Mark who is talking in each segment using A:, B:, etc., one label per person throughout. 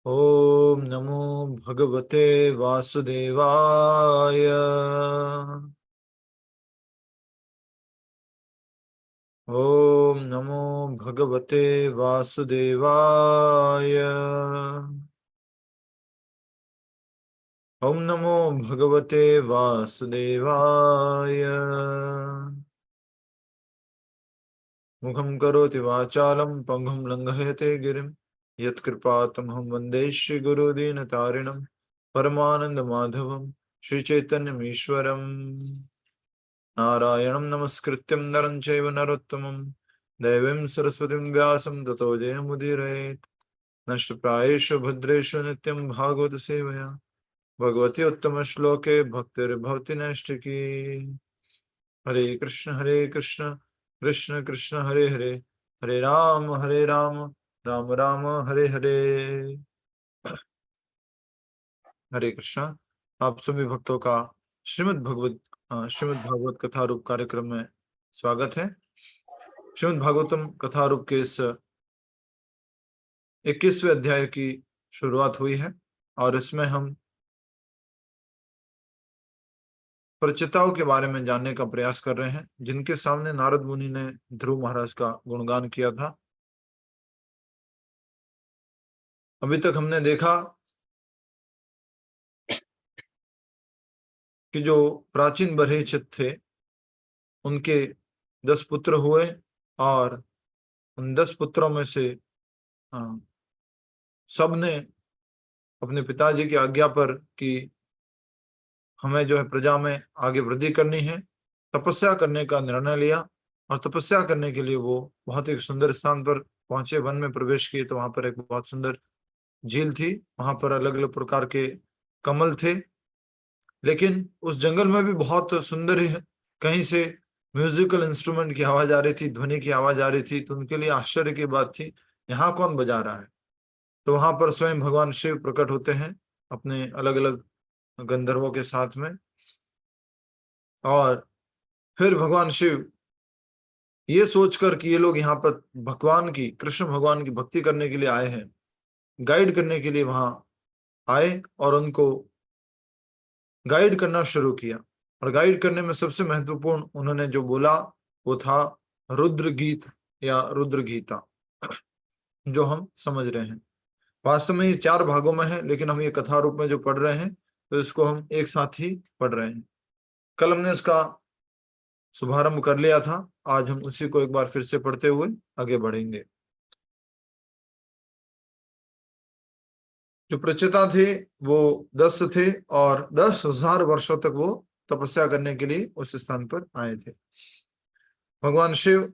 A: ओम नमो भगवते वासुदेवाय। ओम नमो भगवते वासुदेवाय। ओम नमो भगवते वासुदेवाय। मुखं करोति वाचालं पंगुं लंघयते गिरिं यत्कृपातमहं वन्दे श्रीगुरुदीनतारिणं परमानन्दमाधवं श्रीचैतन्यमीश्वरम्। नारायणं नमस्कृत्यं नरं चैव नरोत्तमं देवीं सरस्वतीं व्यासं ततो जयमुदीरयेत्। नष्टप्रायेषु भद्रेषु नित्यं भागवत सेवया भगवती उत्तमश्लोके भक्तिर्भवति नैष्टिकी। हरे कृष्ण कृष्ण कृष्ण हरे हरे, हरे राम राम राम हरे हरे। हरे कृष्णा। आप सभी भक्तों का श्रीमद् भागवत कथा रूप कार्यक्रम में स्वागत है। श्रीमद् भागवतम कथा रूप के इस 21वें अध्याय की शुरुआत हुई है और इसमें हम परिचिताओं के बारे में जानने का प्रयास कर रहे हैं, जिनके सामने नारद मुनि ने ध्रुव महाराज का गुणगान किया था। अभी तक हमने देखा कि जो प्राचीन बरहिचित थे उनके 10 पुत्र हुए और उन 10 पुत्रों में से सब ने अपने पिताजी की आज्ञा पर कि हमें जो है प्रजा में आगे वृद्धि करनी है, तपस्या करने का निर्णय लिया। और तपस्या करने के लिए वो बहुत एक सुंदर स्थान पर पहुंचे, वन में प्रवेश किए तो वहां पर एक बहुत सुंदर झील थी, वहां पर अलग अलग प्रकार के कमल थे। लेकिन उस जंगल में भी बहुत सुंदर ही कहीं से म्यूजिकल इंस्ट्रूमेंट की आवाज आ रही थी, ध्वनि की आवाज आ रही थी। तो उनके लिए आश्चर्य की बात थी, यहाँ कौन बजा रहा है। तो वहां पर स्वयं भगवान शिव प्रकट होते हैं अपने अलग अलग गंधर्वों के साथ में। और फिर भगवान शिव ये सोचकर कि ये लोग यहाँ पर भगवान की, कृष्ण भगवान की भक्ति करने के लिए आए हैं, गाइड करने के लिए वहां आए और उनको गाइड करना शुरू किया। और गाइड करने में सबसे महत्वपूर्ण उन्होंने जो बोला वो था रुद्र गीत या रुद्र गीता, जो हम समझ रहे हैं। वास्तव में ये 4 भागों में है, लेकिन हम ये कथा रूप में जो पढ़ रहे हैं तो इसको हम एक साथ ही पढ़ रहे हैं। कल हमने इसका शुभारंभ कर लिया था, आज हम उसी को एक बार फिर से पढ़ते हुए आगे बढ़ेंगे। जो प्रचेता थे वो 10 थे और 10,000 वर्षों तक वो तपस्या करने के लिए उस स्थान पर आए थे। भगवान शिव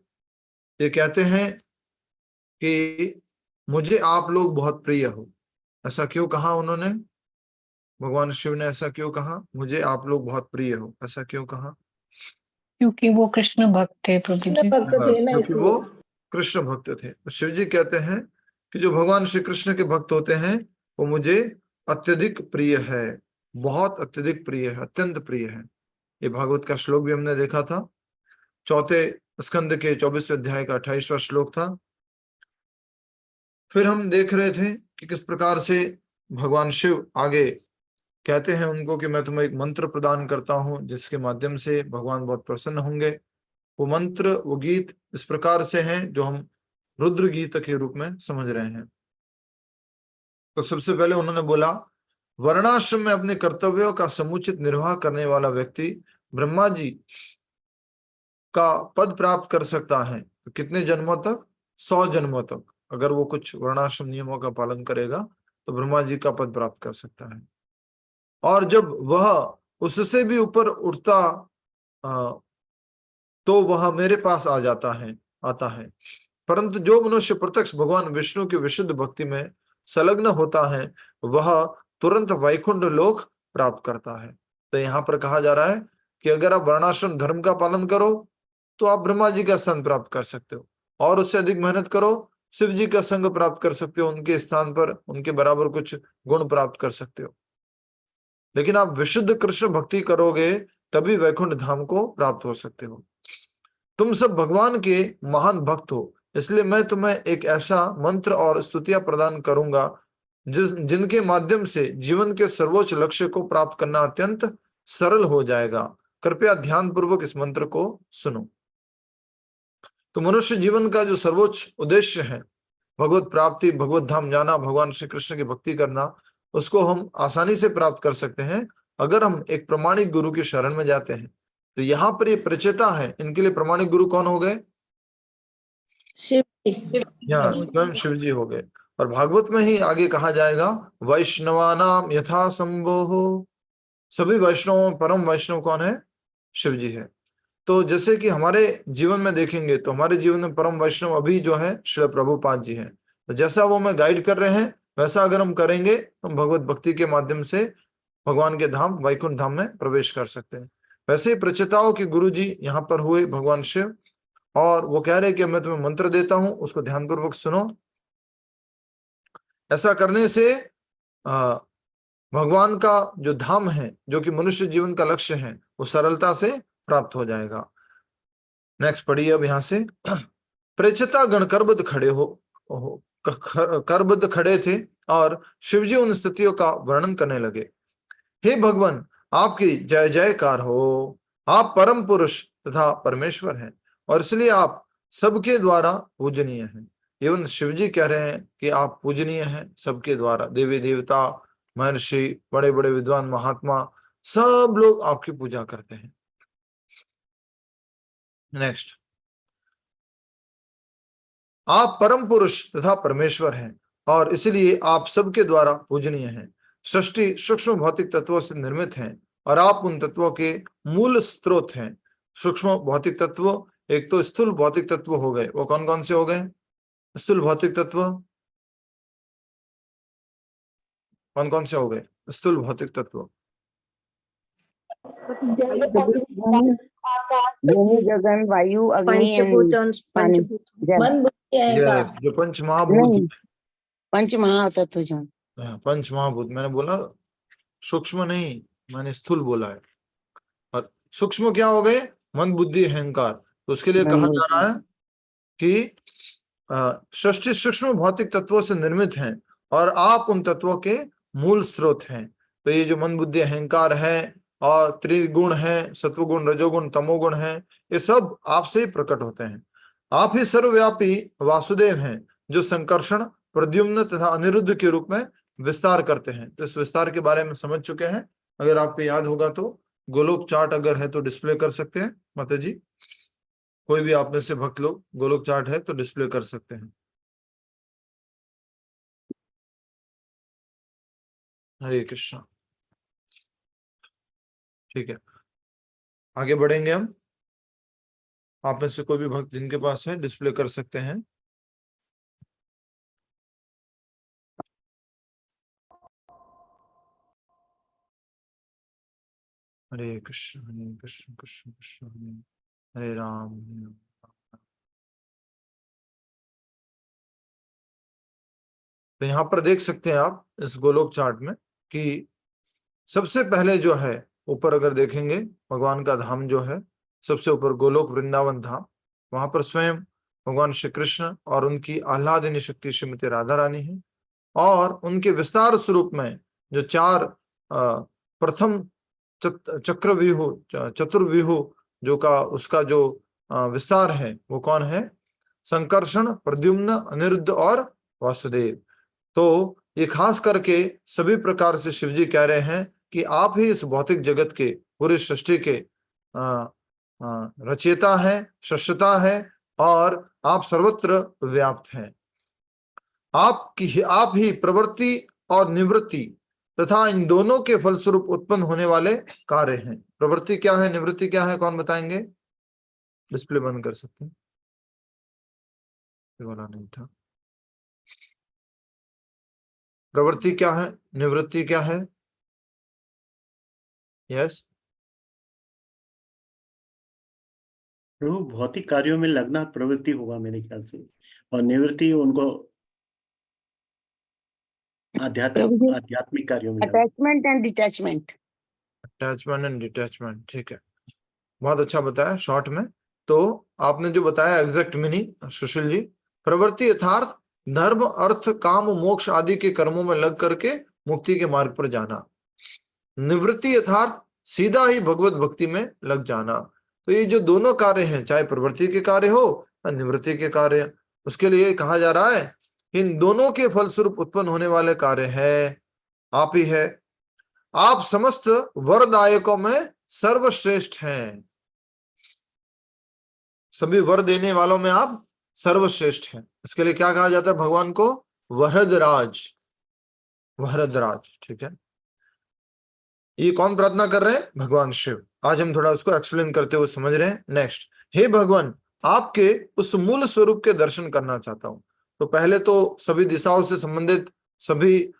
A: ये कहते हैं कि मुझे आप लोग बहुत प्रिय हो। ऐसा क्यों कहा उन्होंने? भगवान शिव ने ऐसा क्यों कहा, मुझे आप लोग बहुत प्रिय हो, ऐसा क्यों कहा?
B: क्योंकि वो कृष्ण भक्त थे प्रभु जी।
A: क्योंकि वो कृष्ण भक्त थे। तो शिव जी कहते हैं कि जो भगवान श्री कृष्ण के भक्त होते हैं वो मुझे अत्यधिक प्रिय है, बहुत अत्यधिक प्रिय है, अत्यंत प्रिय है। ये भागवत का श्लोक भी हमने देखा था, 4 स्कंद के 24वें अध्याय का 28वां श्लोक था। फिर हम देख रहे थे कि किस प्रकार से भगवान शिव आगे कहते हैं उनको कि मैं तुम्हें एक मंत्र प्रदान करता हूं जिसके माध्यम से भगवान बहुत प्रसन्न होंगे। वो मंत्र, वो गीत इस प्रकार से हैं जो हम रुद्र गीत के रूप में समझ रहे हैं। तो सबसे पहले उन्होंने बोला, वर्णाश्रम में अपने कर्तव्यों का समुचित निर्वाह करने वाला व्यक्ति ब्रह्मा जी का पद प्राप्त कर सकता है। तो कितने जन्मों तक? 100 जन्मों तक। अगर वो कुछ वर्णाश्रम नियमों का पालन करेगा तो ब्रह्मा जी का पद प्राप्त कर सकता है। और जब वह उससे भी ऊपर उठता तो वह मेरे पास आता है। परंतु जो मनुष्य प्रत्यक्ष भगवान विष्णु की विशुद्ध भक्ति में संलग्न होता है वह तुरंत वैकुंठ लोक प्राप्त करता है। तो यहाँ पर कहा जा रहा है कि अगर आप वर्णाश्रम धर्म का पालन करो तो आप ब्रह्मा जी का स्थान प्राप्त कर सकते हो, और उससे अधिक मेहनत करो शिव जी का संग प्राप्त कर सकते हो, उनके स्थान पर उनके बराबर कुछ गुण प्राप्त कर सकते हो। लेकिन आप विशुद्ध कृष्ण भक्ति करोगे तभी वैकुंठ धाम को प्राप्त हो सकते हो। तुम सब भगवान के महान भक्त हो, इसलिए मैं तुम्हें एक ऐसा मंत्र और स्तुतियां प्रदान करूंगा जिनके माध्यम से जीवन के सर्वोच्च लक्ष्य को प्राप्त करना अत्यंत सरल हो जाएगा। कृपया ध्यान पूर्वक इस मंत्र को सुनो। तो मनुष्य जीवन का जो सर्वोच्च उद्देश्य है, भगवत प्राप्ति, भगवत धाम जाना, भगवान श्री कृष्ण की भक्ति करना, उसको हम आसानी से प्राप्त कर सकते हैं अगर हम एक प्रमाणिक गुरु की शरण में जाते हैं। तो यहाँ पर ये प्रचेता है, इनके लिए प्रमाणिक गुरु कौन हो गए?
C: शिव
A: यहाँ स्वयं शिव जी हो गए। और भागवत में ही आगे कहा जाएगा, वैष्णवानाम यथा संभो, सभी वैष्णवों परम वैष्णव कौन है? शिव जी है। तो जैसे कि हमारे जीवन में देखेंगे तो हमारे जीवन में परम वैष्णव अभी जो है श्रील प्रभुपाद जी हैं। तो जैसा वो हमें गाइड कर रहे हैं वैसा अगर हम करेंगे तो हम भगवत भक्ति के माध्यम से भगवान के धाम वैकुंठ धाम में प्रवेश कर सकते हैं। वैसे ही प्रचेताओं के गुरु जी यहाँ पर हुए भगवान शिव, और वो कह रहे कि मैं तुम्हें मंत्र देता हूं, उसको ध्यानपूर्वक सुनो। ऐसा करने से भगवान का जो धाम है, जो कि मनुष्य जीवन का लक्ष्य है, वो सरलता से प्राप्त हो जाएगा। नेक्स्ट पढ़िए अब यहाँ से। प्रेचता गण करबद्ध खड़े थे और शिवजी उन स्थितियों का वर्णन करने लगे। हे भगवान, आपकी जय जयकार हो। आप परम पुरुष तथा परमेश्वर हैं और इसलिए आप सबके द्वारा पूजनीय हैं। एवं शिवजी कह रहे हैं कि आप पूजनीय हैं सबके द्वारा। देवी देवता, महर्षि, बड़े बड़े विद्वान, महात्मा, सब लोग आपकी पूजा करते हैं। नेक्स्ट, आप परम पुरुष तथा परमेश्वर हैं और इसलिए आप सबके द्वारा पूजनीय हैं। सृष्टि सूक्ष्म भौतिक तत्वों से निर्मित हैं और आप उन तत्वों के मूल स्रोत हैं। सूक्ष्म भौतिक तत्व, एक तो स्थूल भौतिक तत्व हो गए, वो कौन कौन से हो गए? स्थूल भौतिक तत्व कौन कौन से हो गए? स्थूल भौतिक तत्व
D: भूमि, गगन, वायु, अग्नि, पानी,
C: मन, बुद्धि, अहंकार।
A: जो पंच महाभूत,
D: पंच महातत्व जो
A: पंच महाभूत, मैंने बोला सूक्ष्म नहीं, मैंने स्थूल बोला है। और सूक्ष्म क्या हो गए? मन, बुद्धि, अहंकार। तो उसके लिए कहा जा रहा है कि सृष्टि सूक्ष्म भौतिक तत्वों से निर्मित हैं और आप उन तत्वों के मूल स्रोत हैं। तो ये जो मन, बुद्धि, अहंकार है और त्रिगुण है, सत्वगुण, रजोगुण, तमोगुण है, ये सब आपसे ही प्रकट होते हैं। आप ही सर्वव्यापी वासुदेव हैं जो संकर्षण, प्रद्युम्न तथा अनिरुद्ध के रूप में विस्तार करते हैं। तो इस विस्तार के बारे में समझ चुके हैं। अगर आपको याद होगा तो गोलोक चार्ट अगर है तो डिस्प्ले कर सकते हैं माता जी। कोई भी आप में से भक्त लोग गोलोक चार्ट है तो डिस्प्ले कर सकते हैं। हरे कृष्णा। ठीक है, आगे बढ़ेंगे हम। आप में से कोई भी भक्त जिनके पास है डिस्प्ले कर सकते हैं। हरे कृष्ण कृष्ण कृष्ण हरे राम हरे राम। तो यहाँ पर देख सकते हैं आप इस गोलोक चार्ट में कि सबसे पहले जो है ऊपर अगर देखेंगे भगवान का धाम जो है, सबसे ऊपर गोलोक वृंदावन धाम, वहां पर स्वयं भगवान श्री कृष्ण और उनकी आह्लादिनी शक्ति श्रीमती राधा रानी है। और उनके विस्तार स्वरूप में जो चार प्रथम चक्रव्यूह, चतुर्व्यूह जो का उसका जो विस्तार है वो कौन है? संकर्षण, प्रद्युम्न, अनिरुद्ध और वासुदेव। तो ये खास करके सभी प्रकार से शिवजी कह रहे हैं कि आप ही इस भौतिक जगत के, पूरी सृष्टि के रचयिता हैं, सृष्टा है और आप सर्वत्र व्याप्त हैं। आप ही प्रवृत्ति और निवृत्ति तथा इन दोनों के फलस्वरूप उत्पन्न होने वाले कार्य हैं। प्रवृत्ति क्या है, निवृत्ति क्या है, कौन बताएंगे? डिस्प्ले बंद कर सकते हैं, बोला नहीं था। प्रवृत्ति क्या है, निवृत्ति क्या है? यस,
E: प्रभु भौतिक कार्यों में लगना प्रवृत्ति होगा मेरे ख्याल से, और निवृत्ति उनको आध्यात्मिक कार्यों में
D: attachment and detachment.
A: Attachment and detachment, ठीक है, बहुत अच्छा बताया शॉर्ट में। तो आपने जो बताया एग्जैक्ट मीनिंग सुशील जी, प्रवृत्ति यथार्थ धर्म अर्थ काम मोक्ष आदि के कर्मों में लग करके मुक्ति के मार्ग पर जाना। निवृत्ति यथार्थ सीधा ही भगवत भक्ति में लग जाना। तो ये जो दोनों कार्य हैं, चाहे प्रवृत्ति के कार्य हो या निवृत्ति के कार्य, उसके लिए कहा जा रहा है इन दोनों के फलस्वरूप उत्पन्न होने वाले कार्य है आप ही है। आप समस्त वरदायकों में सर्वश्रेष्ठ हैं, सभी वर देने वालों में आप सर्वश्रेष्ठ हैं। इसके लिए क्या कहा जाता है भगवान को? वरदराज, वरदराज। ठीक है, ये कौन प्रार्थना कर रहे हैं? भगवान शिव। आज हम थोड़ा उसको एक्सप्लेन करते हुए समझ रहे हैं। नेक्स्ट, हे भगवान, आपके उस मूल स्वरूप के दर्शन करना चाहता हूं। तो पहले तो सभी दिशाओं से संबंधित, सभी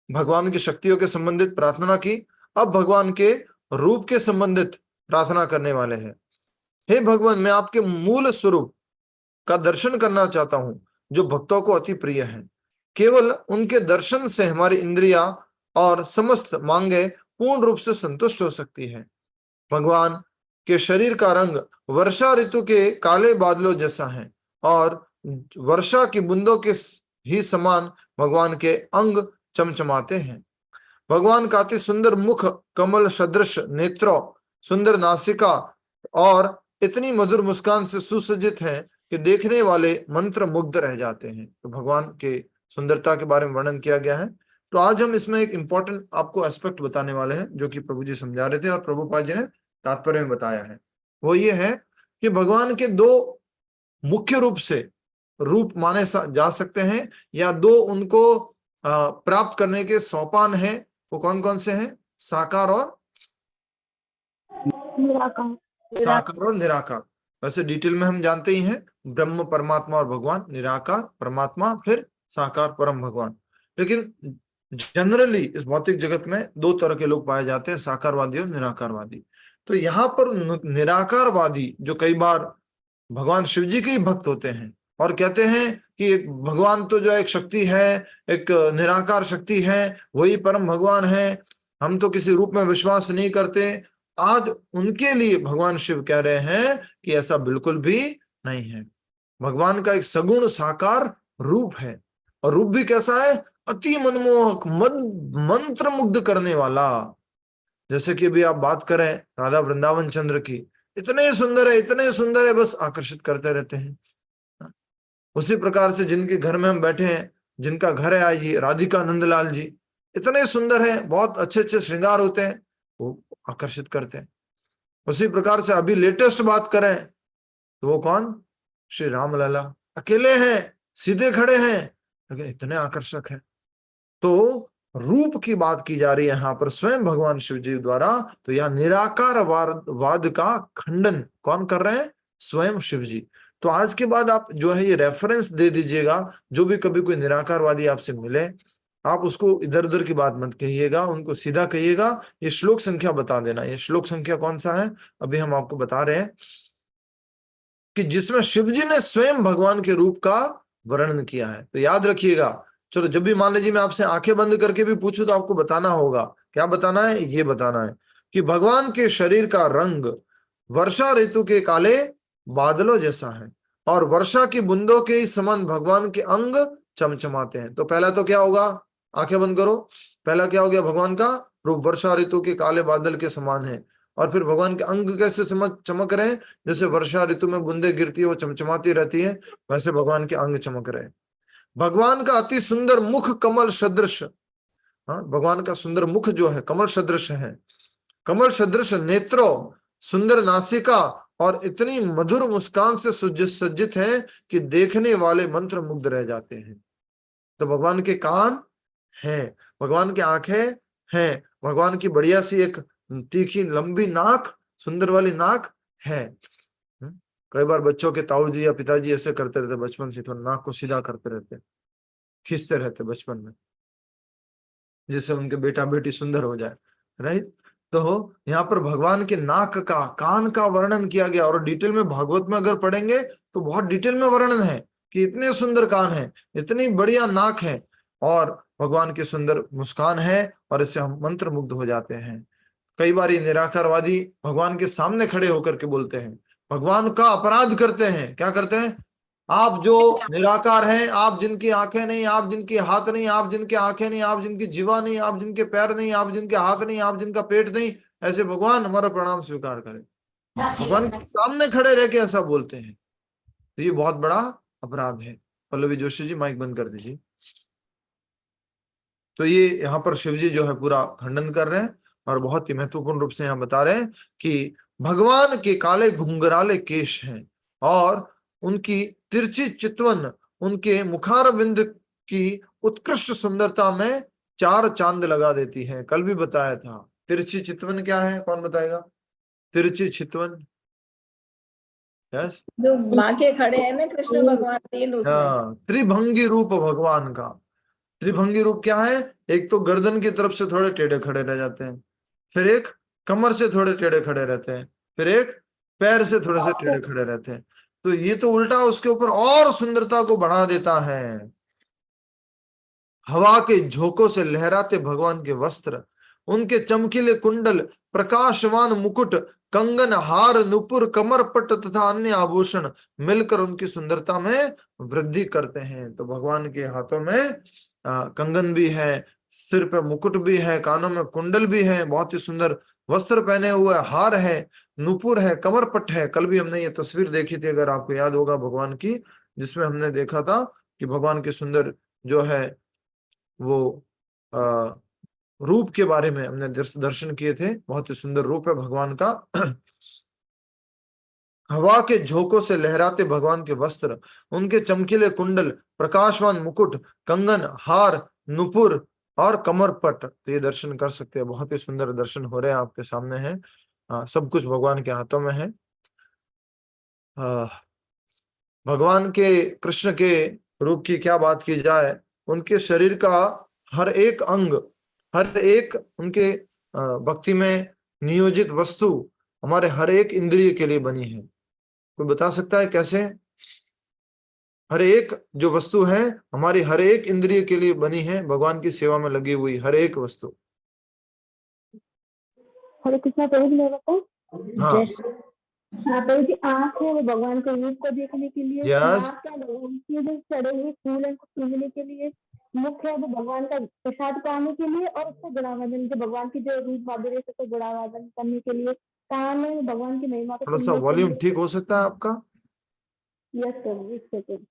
A: भगवान की शक्तियों के संबंधित प्रार्थना की, अब भगवान के रूप के संबंधित प्रार्थना करने वाले हैं। हे भगवान, मैं आपके मूल स्वरूप का दर्शन करना चाहता हूं जो भक्तों को अति प्रिय है। केवल उनके दर्शन से हमारी इंद्रिया और समस्त मांगे पूर्ण रूप से संतुष्ट हो सकती है। भगवान के शरीर का रंग वर्षा ऋतु के काले बादलों जैसा है और वर्षा की बूंदों के ही समान भगवान के अंग चमचमाते हैं। भगवान का अति सुंदर मुख, कमल सदृश नेत्रों, सुंदर नासिका और इतनी मधुर मुस्कान से सुसज्जित है कि देखने वाले मंत्र मुग्ध रह जाते हैं। तो भगवान के सुंदरता के बारे में वर्णन किया गया है। तो आज हम इसमें एक इंपॉर्टेंट आपको एस्पेक्ट बताने वाले हैं जो कि प्रभु जी समझा रहे थे और प्रभुपाद जी ने तात्पर्य में बताया है। वो ये है कि भगवान के दो मुख्य रूप से रूप माने जा सकते हैं या दो उनको प्राप्त करने के सोपान हैं। वो कौन कौन से हैं? साकार और निराकार। वैसे डिटेल में हम जानते ही हैं, ब्रह्म परमात्मा और भगवान, निराकार परमात्मा, फिर साकार परम भगवान। लेकिन जनरली इस भौतिक जगत में दो तरह के लोग पाए जाते हैं, साकारवादी और निराकारवादी। तो यहाँ पर निराकारवादी जो कई बार भगवान शिव जी के ही भक्त होते हैं और कहते हैं कि एक भगवान तो जो एक शक्ति है, एक निराकार शक्ति है, वही परम भगवान है, हम तो किसी रूप में विश्वास नहीं करते। आज उनके लिए भगवान शिव कह रहे हैं कि ऐसा बिल्कुल भी नहीं है। भगवान का एक सगुण साकार रूप है और रूप भी कैसा है? अति मनमोहक, मंत्र मुग्ध करने वाला। जैसे कि अभी आप बात करें राधा वृंदावन चंद्र की, इतने सुंदर है, इतने सुंदर है, बस आकर्षित करते रहते हैं। उसी प्रकार से जिनके घर में हम बैठे हैं, जिनका घर है आज ये राधिका नंदलाल जी, इतने सुंदर है, बहुत अच्छे अच्छे श्रृंगार होते हैं, वो आकर्षित करते हैं। उसी प्रकार से अभी लेटेस्ट बात करें तो वो कौन? श्री राम लला, अकेले हैं, सीधे खड़े हैं, लेकिन इतने आकर्षक है। तो रूप की बात की जा रही है यहाँ पर स्वयं भगवान शिव जी द्वारा। तो यह निराकार वाद का खंडन कौन कर रहे हैं? स्वयं शिव जी। तो आज के बाद आप जो है ये रेफरेंस दे दीजिएगा, जो भी कभी कोई निराकारवादी आपसे मिले, आप उसको इधर उधर की बात मत कहिएगा, उनको सीधा कहिएगा, ये श्लोक संख्या बता देना। ये श्लोक संख्या कौन सा है अभी हम आपको बता रहे हैं कि जिसमें शिव जी ने स्वयं भगवान के रूप का वर्णन किया है। तो याद रखिएगा, चलो जब भी मान लीजिए मैं आपसे आंखें बंद करके भी पूछूं तो आपको बताना होगा। क्या बताना है? ये बताना है कि भगवान के शरीर का रंग वर्षा ऋतु के काले बादलों जैसा है और वर्षा की बूंदों के ही समान भगवान के अंग चमचमाते हैं। तो पहला तो क्या होगा? आंखें बंद करो। पहला क्या हो गया? भगवान का रूप वर्षा ऋतु के काले बादल के समान है। और फिर भगवान के अंग कैसे चमक रहे हैं? जैसे वर्षा ऋतु में बूंदे गिरती है, वो चमचमाती रहती है, वैसे भगवान के अंग चमक रहे हैं। भगवान का अति सुंदर मुख कमल सदृश, हाँ, भगवान का सुंदर मुख जो है कमल सदृश है, कमल सदृश नेत्रों, सुंदर नासिका और इतनी मधुर मुस्कान से सज्जित है कि देखने वाले मंत्र मुग्ध रह जाते हैं। तो भगवान के कान हैं, भगवान की आंखें हैं, भगवान की बढ़िया सी एक तीखी लंबी नाक, सुंदर वाली नाक है। कई बार बच्चों के ताऊ जी या पिताजी ऐसे करते रहते, बचपन से थोड़ा नाक को सीधा करते रहते, खींचते रहते बचपन में, जिससे उनके बेटा बेटी सुंदर हो जाए, राइट। तो यहाँ पर भगवान के नाक का, कान का वर्णन किया गया और डिटेल में भागवत में अगर पढ़ेंगे तो बहुत डिटेल में वर्णन है कि इतने सुंदर कान है, इतनी बढ़िया नाक है और भगवान की सुंदर मुस्कान है और इससे हम मंत्र मुग्ध हो जाते हैं। कई बार ये निराकारवादी भगवान के सामने खड़े होकर के बोलते हैं, भगवान का अपराध करते हैं। क्या करते हैं? आप जो निराकार हैं, आप जिनकी आंखें नहीं, आप जिनके हाथ नहीं, आप जिनके आंखें नहीं, आप जिनकी जीवा नहीं, आप जिनके पैर नहीं, आप जिनके हाथ नहीं, आप जिनका पेट नहीं, ऐसे भगवान हमारा प्रणाम स्वीकार करें। भगवान के सामने खड़े रह के ऐसा बोलते हैं, तो ये बहुत बड़ा अपराध है। पल्लवी जोशी जी माइक बंद कर दीजिए। तो ये यहाँ पर शिव जी जो है पूरा खंडन कर रहे हैं और बहुत ही महत्वपूर्ण रूप से यहाँ बता रहे हैं कि भगवान के काले घुंघराले केश हैं और उनकी तिरछी चितवन उनके मुखारविंद की उत्कृष्ट सुंदरता में चार चांद लगा देती है। कल भी बताया था तिरछी चितवन क्या है, कौन बताएगा? तिरछी चितवन, यस,
C: जो माँ के खड़े हैं ना कृष्ण भगवान, तीन उसमें।
A: हाँ, त्रिभंगी रूप भगवान का। त्रिभंगी रूप क्या है? एक तो गर्दन की तरफ से थोड़े टेढ़े खड़े रह जाते हैं, फिर एक कमर से थोड़े टेढ़े खड़े रहते हैं, फिर एक पैर से थोड़े से टेढ़े खड़े रहते हैं। तो ये तो उल्टा उसके ऊपर और सुंदरता को बढ़ा देता है। हवा के झोंकों से लहराते भगवान के वस्त्र, उनके चमकीले कुंडल, प्रकाशवान मुकुट, कंगन, हार, नुपुर, कमरपट्ट तथा अन्य आभूषण मिलकर उनकी सुंदरता में वृद्धि करते हैं। तो भगवान के हाथों में कंगन भी है, सिर पे मुकुट भी है, कानों में कुंडल भी है, बहुत ही सुंदर वस्त्र पहने हुए, हार है, नुपुर है, कमरपट्ट है। कल भी हमने ये तस्वीर देखी थी, अगर आपको याद होगा, भगवान की, जिसमें हमने देखा था कि भगवान के सुंदर जो है वो रूप के बारे में हमने दर्शन किए थे। बहुत ही सुंदर रूप है भगवान का। हवा के झोंकों से लहराते भगवान के वस्त्र, उनके चमकीले कुंडल, प्रकाशवान मुकुट, कंगन, हार, नुपुर और कमरपट्ट, तो ये दर्शन कर सकते हैं। बहुत ही सुंदर दर्शन हो रहे हैं, आपके सामने हैं। सब कुछ भगवान के हाथों में है। भगवान के, कृष्ण के रूप की क्या बात की जाए, उनके शरीर का हर एक अंग, हर एक उनके भक्ति में नियोजित वस्तु हमारे हर एक इंद्रिय के लिए बनी है। कोई बता सकता है कैसे? हर एक जो वस्तु है हमारी हर एक इंद्रिय के लिए बनी है, भगवान की सेवा में लगी हुई हर एक वस्तु।
D: हरे कृष्णा प्रभु जी, मेरे को
A: हाँ,
D: प्रभु जी, आँख है वो भगवान के रूप को देखने के लिए,
A: यस,
D: नाक है भगवान के जो चढ़े हुए फूल है उनको सूंघने के लिए, मुख है वो भगवान का प्रसाद पाने के लिए और उसको गुणावादन, जो भगवान की जो रूप माधुर्य से उसको गुणावादन करने के लिए, कान है भगवान की महिमा को
A: थोड़ा सा
D: सुनने के
A: वॉल्यूम
D: लिए।
A: ठीक हो सकता है आपका?
D: यस प्रभु, एक सेकंड।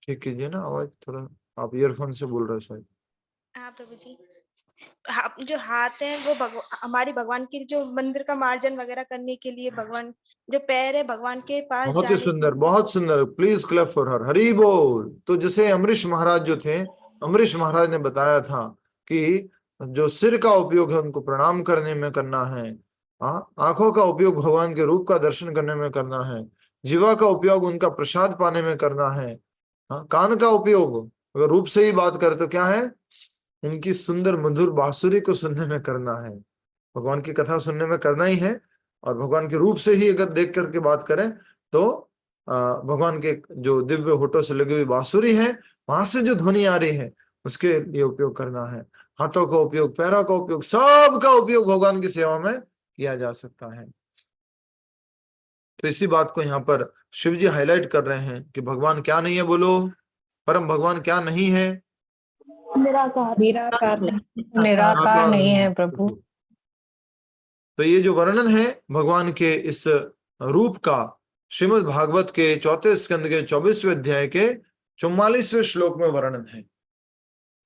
A: ठीक कीजिए ना आवाज थोड़ा, आप ईयरफोन से बोल रहे हो शायद।
F: हाँ प्रभु जी, जो हाथ है वो हमारी भगवान की जो मंदिर का मार्जन वगैरह करने के लिए, भगवान जो पैर है भगवान के पास
A: बहुत ही
F: जाने
A: सुंदर, बहुत सुंदर, please clap for her. Hari बोल। तो जैसे अमरीश महाराज जो थे, अमरीश महाराज ने बताया था कि जो सिर का उपयोग है उनको प्रणाम करने में करना है, आंखों का उपयोग भगवान के रूप का दर्शन करने में करना है, जीवा का उपयोग उनका प्रसाद पाने में करना है, कान का उपयोग अगर रूप से ही बात करें तो क्या है, उनकी सुंदर मधुर बांसुरी को सुनने में करना है, भगवान की कथा सुनने में करना ही है। और भगवान के रूप से ही अगर देख करके बात करें तो भगवान के जो दिव्य होठों से लगी हुई बांसुरी है, वहां से जो ध्वनि आ रही है उसके लिए उपयोग करना है। हाथों का उपयोग, पैरों का उपयोग, सब का उपयोग भगवान की सेवा में किया जा सकता है। तो इसी बात को यहाँ पर शिव जी हाईलाइट कर रहे हैं कि भगवान क्या नहीं है, बोलो, परम भगवान क्या नहीं है?
D: निराकार।
B: निराकार नहीं है प्रभु।
A: तो ये जो वर्णन है भगवान के इस रूप का, श्रीमद् भागवत के 4 स्कंद के 24वें अध्याय के 44वें श्लोक में वर्णन है,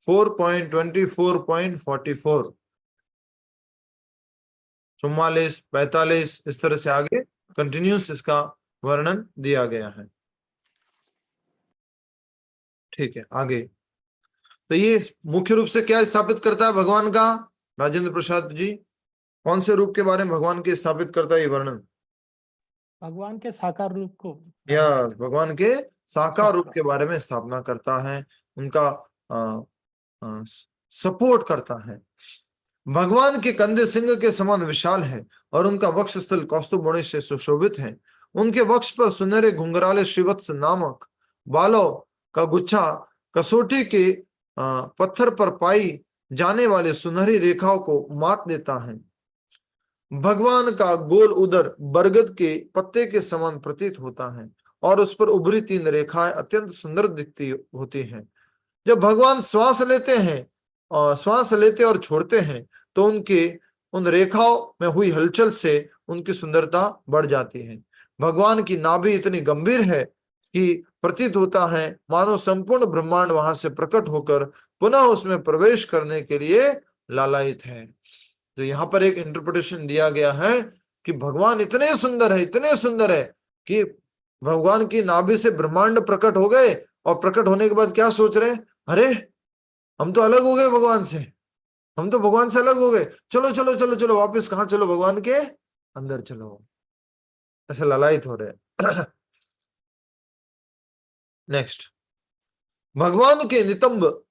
A: 4.24.44, 44, 45, इस तरह से आगे कंटिन्यूस इसका वर्णन दिया गया है। ठीक है, आगे। तो ये मुख्य रूप से क्या स्थापित करता है भगवान का? राजेंद्र प्रसाद जी, कौन से रूप के बारे में भगवान के स्थापित करता है ये वर्णन?
G: भगवान के साकार रूप को,
A: या भगवान के साकार रूप के बारे में स्थापना करता है, उनका सपोर्ट करता है। भगवान के कंधे सिंह के समान विशाल है और उनका वक्षस्थल कौस्तुभमणि से सुशोभित है। उनके वक्ष पर सुनहरे घुंघराले श्रीवत्स नामक बालों का गुच्छा कसौटी के पत्थर पर पाई जाने वाले सुनहरी रेखाओं को मात देता है। भगवान का गोल उदर बरगद के पत्ते के समान प्रतीत होता है और उस पर उभरी 3 रेखाएं अत्यंत सुंदर दिखती होती हैं। जब भगवान श्वास लेते हैं और श्वास लेते और छोड़ते हैं तो उन रेखाओं में हुई हलचल से उनकी सुंदरता बढ़ जाती है। भगवान की नाभि इतनी गंभीर है कि प्रतीत होता है मानो संपूर्ण ब्रह्मांड वहां से प्रकट होकर पुनः उसमें प्रवेश करने के लिए लालायित है। तो यहाँ पर एक इंटरप्रिटेशन दिया गया है कि भगवान इतने सुंदर है कि भगवान की नाभि से ब्रह्मांड प्रकट हो गए और प्रकट होने के बाद क्या सोच रहे हैं, अरे हम तो अलग हो गए भगवान से, हम तो भगवान से अलग हो गए, चलो चलो चलो चलो वापस कहाँ चलो, भगवान के अंदर चलो, ऐसे ललायित हो रहे। नेक्स्ट, भगवान के नितंब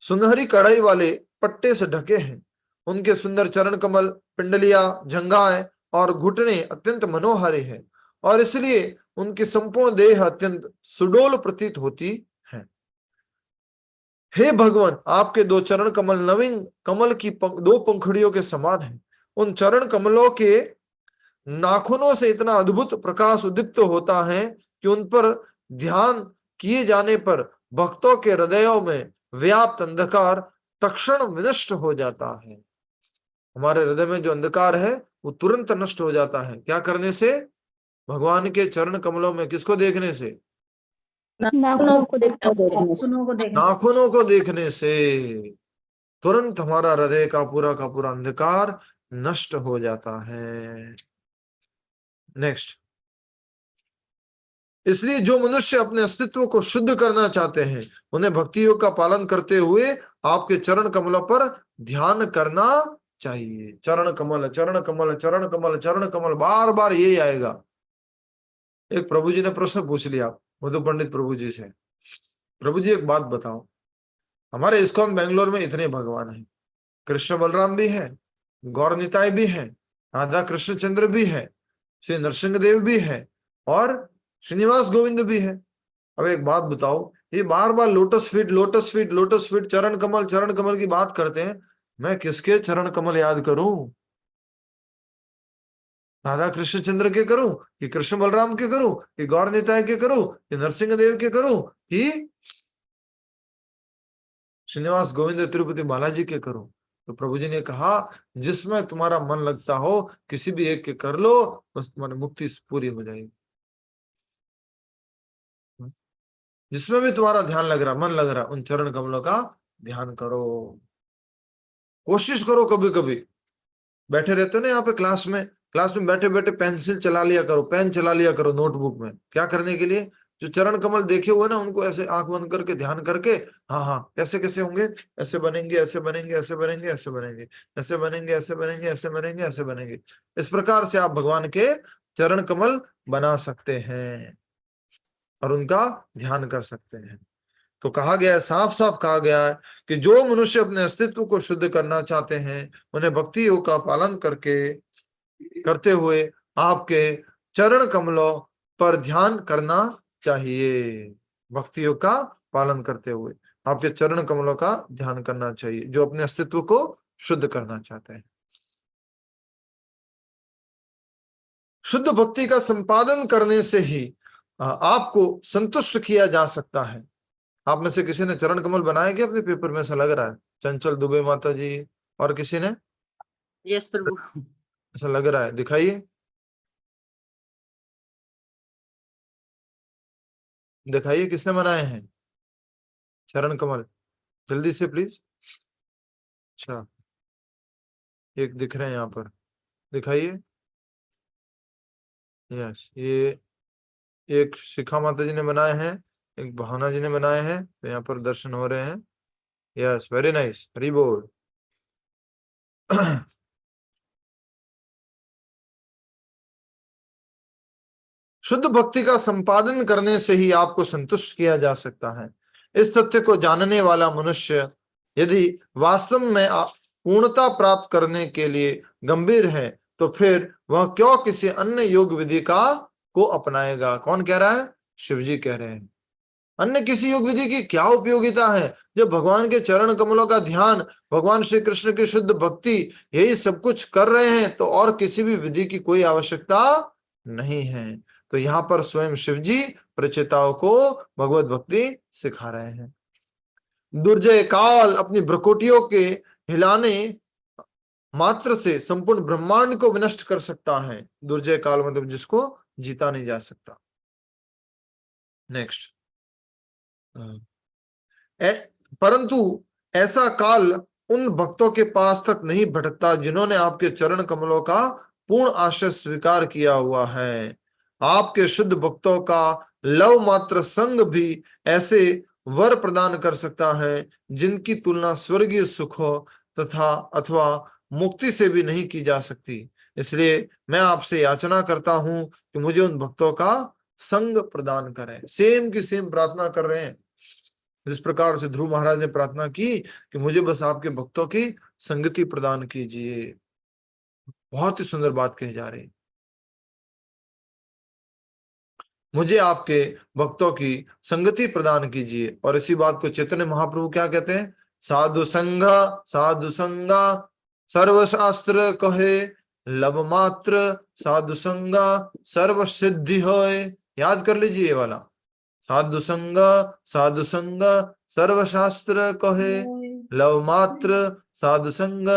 A: सुनहरी कढ़ाई वाले पट्टे से ढके हैं। उनके सुंदर चरण कमल, पिंडलियां, जंघाएं और घुटने अत्यंत मनोहारी है और इसलिए उनकी संपूर्ण देह अत्यंत सुडोल प्रतीत होती है। हे भगवान, आपके 2 चरण कमल नवीन कमल की 2 पंखुड़ियों के समान हैं। उन चरण कमलों के नाखूनों से इतना अद्भुत प्रकाश उद्दीप्त होता है कि उन पर ध्यान किए जाने पर भक्तों के हृदयों में व्याप्त अंधकार तत्क्षण विनष्ट हो जाता है। हमारे हृदय में जो अंधकार है वो तुरंत नष्ट हो जाता है। क्या करने से? भगवान के चरण कमलों में किसको देखने से?
D: नाखूनों को
A: नाखूनों को देखने से तुरंत हमारा हृदय का पूरा अंधकार नष्ट हो जाता है। नेक्स्ट, इसलिए जो मनुष्य अपने अस्तित्व को शुद्ध करना चाहते हैं उन्हें भक्ति योग का पालन करते हुए आपके चरण कमलों पर ध्यान करना चाहिए। चरण कमल, चरण कमल, चरण कमल, चरण कमल, बार बार यही आएगा। एक प्रभु जी ने प्रश्न पूछ लिया मधु पंडित प्रभु जी से, प्रभु जी एक बात बताओ, हमारे इस्कॉन बेंगलोर में इतने भगवान हैं, कृष्ण बलराम भी है, गौर निताय भी है, राधा कृष्ण चंद्र भी है, श्री नरसिंह देव भी है और श्रीनिवास गोविंद भी है। अब एक बात बताओ, ये बार बार lotus feet lotus feet lotus feet चरण कमल की बात करते हैं, मैं किसके चरण कमल याद करूं? राधा कृष्ण चंद्र के करूं कि कृष्ण बलराम के करूं कि गौर निताय के करूं कि नरसिंह देव के करूं कि श्रीनिवास गोविंद तिरुपति बालाजी के करूं? तो प्रभु जी ने कहा जिसमें तुम्हारा मन लगता हो किसी भी एक के कर लो, बस तुम्हारी मुक्ति पूरी हो जाएगी। जिसमें भी तुम्हारा ध्यान लग रहा, मन लग रहा, उन चरण कमलों का ध्यान करो। कोशिश करो, कभी कभी बैठे रहते हो ना यहाँ पे क्लास में बैठे बैठे पेंसिल चला लिया करो, पेन चला लिया करो नोटबुक में। क्या करने के लिए? जो चरण कमल देखे हुए ना उनको ऐसे आंख बंद करके ध्यान करके, हाँ कैसे कैसे होंगे, ऐसे बनेंगे, ऐसे बनेंगे, ऐसे बनेंगे, ऐसे बनेंगे, ऐसे बनेंगे, ऐसे बनेंगे, ऐसे बनेंगे, ऐसे बनेंगे। इस प्रकार से आप भगवान के चरण कमल बना सकते हैं और उनका ध्यान कर सकते हैं। तो कहा गया है, साफ साफ कहा गया है कि जो मनुष्य अपने अस्तित्व को शुद्ध करना चाहते हैं उन्हें भक्ति योग का पालन करते हुए आपके चरण कमलों पर ध्यान करना चाहिए। भक्ति योग का पालन करते हुए आपके चरण कमलों का ध्यान करना चाहिए, जो अपने अस्तित्व को शुद्ध करना चाहते हैं। शुद्ध भक्ति का संपादन करने से ही आपको संतुष्ट किया जा सकता है। आप में से किसी ने चरण कमल बनाए क्या अपने पेपर में? ऐसा लग रहा है चंचल दुबे माता जी और किसी ने?
H: यस प्रभु।
A: ऐसा लग रहा है, दिखाइए दिखाइए किसने बनाए हैं चरण कमल, जल्दी से प्लीज। अच्छा, एक दिख रहे हैं यहाँ पर, दिखाइए। यस, ये एक शिखा माता जी ने बनाए हैं, एक भावना जी ने बनाए हैं, तो यहाँ पर दर्शन हो रहे हैं। यस, वेरी नाइस, हरि बोल। शुद्ध भक्ति का संपादन करने से ही आपको संतुष्ट किया जा सकता है। इस तथ्य को जानने वाला मनुष्य यदि वास्तव में पूर्णता प्राप्त करने के लिए गंभीर है तो फिर वह क्यों किसी अन्य योग विधि को अपनाएगा? कौन कह रहा है? शिव जी कह रहे हैं। अन्य किसी योग विधि की क्या उपयोगिता है जब भगवान के चरण कमलों का ध्यान, भगवान श्री कृष्ण की शुद्ध भक्ति, यही सब कुछ कर रहे हैं तो और किसी भी विधि की कोई आवश्यकता नहीं है। तो यहाँ पर स्वयं शिव जी प्रचेताओं को भगवत भक्ति सिखा रहे हैं। दुर्जय काल अपनी भ्रुकुटियों के हिलाने मात्र से संपूर्ण ब्रह्मांड को विनष्ट कर सकता है। दुर्जय काल मतलब जिसको जीता नहीं जा सकता। नेक्स्ट, परंतु ऐसा काल उन भक्तों के पास तक नहीं भटकता जिन्होंने आपके चरण कमलों का पूर्ण आश्रय स्वीकार किया हुआ है। आपके शुद्ध भक्तों का लव मात्र संग भी ऐसे वर प्रदान कर सकता है जिनकी तुलना स्वर्गीय सुखों तथा अथवा मुक्ति से भी नहीं की जा सकती। इसलिए मैं आपसे याचना करता हूं कि मुझे उन भक्तों का संग प्रदान करें। सेम की सेम प्रार्थना कर रहे हैं जिस प्रकार से ध्रुव महाराज ने प्रार्थना की कि मुझे बस आपके भक्तों की संगति प्रदान कीजिए। बहुत ही सुंदर बात कही जा रही, मुझे आपके भक्तों की संगति प्रदान कीजिए। और इसी बात को चैतन्य महाप्रभु क्या कहते हैं? साधु संगा सर्वशास्त्र कहे, लव मात्र साधु संगा सर्व सिद्धि होए। याद कर लीजिए ये वाला, साधु संग सर्वशास्त्र कहे, लव मात्र साधु संग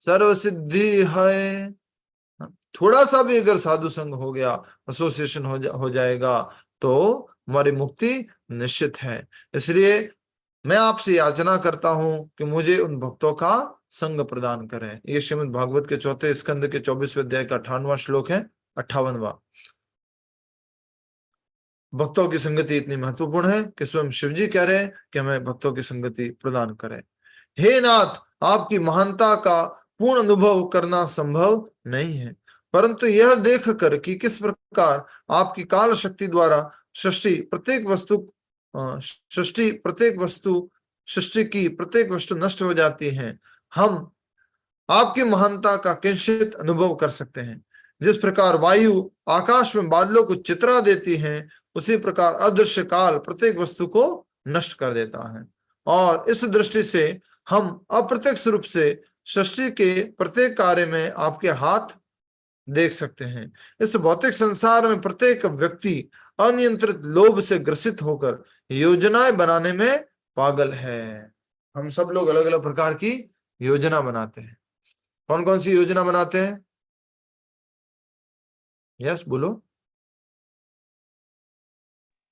A: सर्व सिद्धि है। थोड़ा सा भी अगर साधु संग हो गया, एसोसिएशन हो जाएगा तो हमारी मुक्ति निश्चित है। इसलिए मैं आपसे याचना करता हूं कि मुझे उन भक्तों का संग प्रदान करें। ये श्रीमद् भागवत के 4 स्कंद के 24वें अध्याय का 58वां श्लोक है, 58वां। भक्तों की संगति इतनी महत्वपूर्ण है कि स्वयं शिव जी कह रहे हैं कि हमें भक्तों की संगति प्रदान करें। हे नाथ, आपकी महानता का पूर्ण अनुभव करना संभव नहीं है, परंतु यह देखकर कि किस प्रकार आपकी काल शक्ति द्वारा सृष्टि की प्रत्येक वस्तु नष्ट हो जाती है, हम आपकी महानता का किंचित अनुभव कर सकते हैं। जिस प्रकार वायु आकाश में बादलों को चित्रा देती है, उसी प्रकार अदृश्य काल प्रत्येक वस्तु को नष्ट कर देता है। और इस दृष्टि से हम अप्रत्यक्ष रूप से सृष्टि के प्रत्येक कार्य में आपके हाथ देख सकते हैं। इस भौतिक संसार में प्रत्येक व्यक्ति अनियंत्रित लोभ से ग्रसित होकर योजनाएं बनाने में पागल है। हम सब लोग अलग अलग प्रकार की योजना बनाते हैं। कौन कौन सी योजना बनाते हैं? यस बोलो।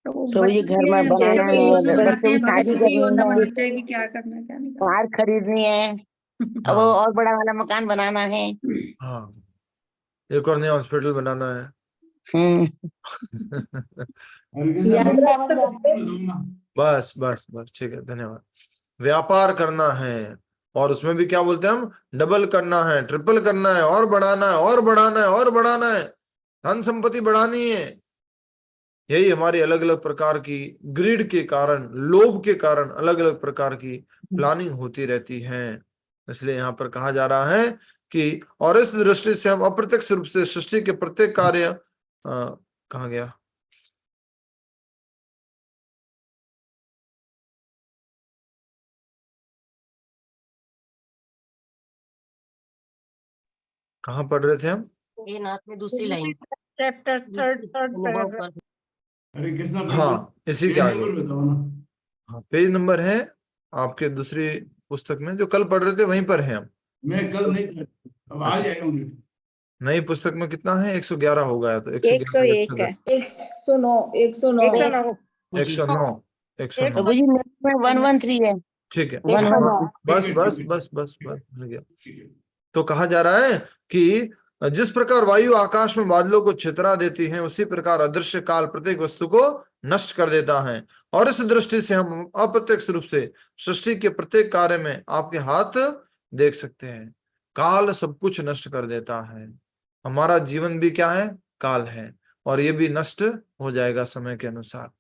H: तो ये घर में बनाना है, बच्चों की शादी करनी है,
B: कि क्या करना क्या नहीं
H: कार खरीदनी है, अब और बड़ा वाला मकान बनाना है,
A: हाँ, एक और नया हॉस्पिटल बनाना है। बस बस बस, ठीक है, धन्यवाद। व्यापार करना है, और उसमें भी क्या बोलते हैं हम? डबल करना है, ट्रिपल करना है, और बढ़ाना है, और बढ़ाना है, और बढ़ाना है, धन संपत्ति बढ़ानी है। यही हमारी अलग अलग प्रकार की ग्रीड के कारण, लोभ के कारण अलग अलग प्रकार की प्लानिंग होती रहती है। इसलिए यहाँ पर कहा जा रहा है कि और इस दृष्टि से हम अप्रत्यक्ष रूप से सृष्टि के प्रत्येक कार्य कहाँ गया? कहाँ पढ़ रहे थे हम?
I: ये नाथ में दूसरी लाइन,
B: चैप्टर थर्ड
E: हरे कृष्णा।
A: हाँ, इसी के आगे।
E: बताओ ना।
A: हाँ, पेज नंबर है आपके दूसरी पुस्तक में, जो कल पढ़ रहे थे वहीं पर है हम।
E: मैं कल नहीं था, अब आ जाएगा।
A: नई पुस्तक में कितना है? 111 हो गया, तो
B: 101 है।
C: 109
H: 113 है।
A: ठीक है,
H: 113
A: बस बस बस बस बस मिल गया। तो कहा जा रहा है कि जिस प्रकार वायु आकाश में बादलों को छितरा देती है, उसी प्रकार अदृश्य काल प्रत्येक वस्तु को नष्ट कर देता है। और इस दृष्टि से हम अप्रत्यक्ष रूप से सृष्टि के प्रत्येक कार्य में आपके हाथ देख सकते हैं। काल सब कुछ नष्ट कर देता है। हमारा जीवन भी क्या है? काल है, और ये भी नष्ट हो जाएगा समय के अनुसार।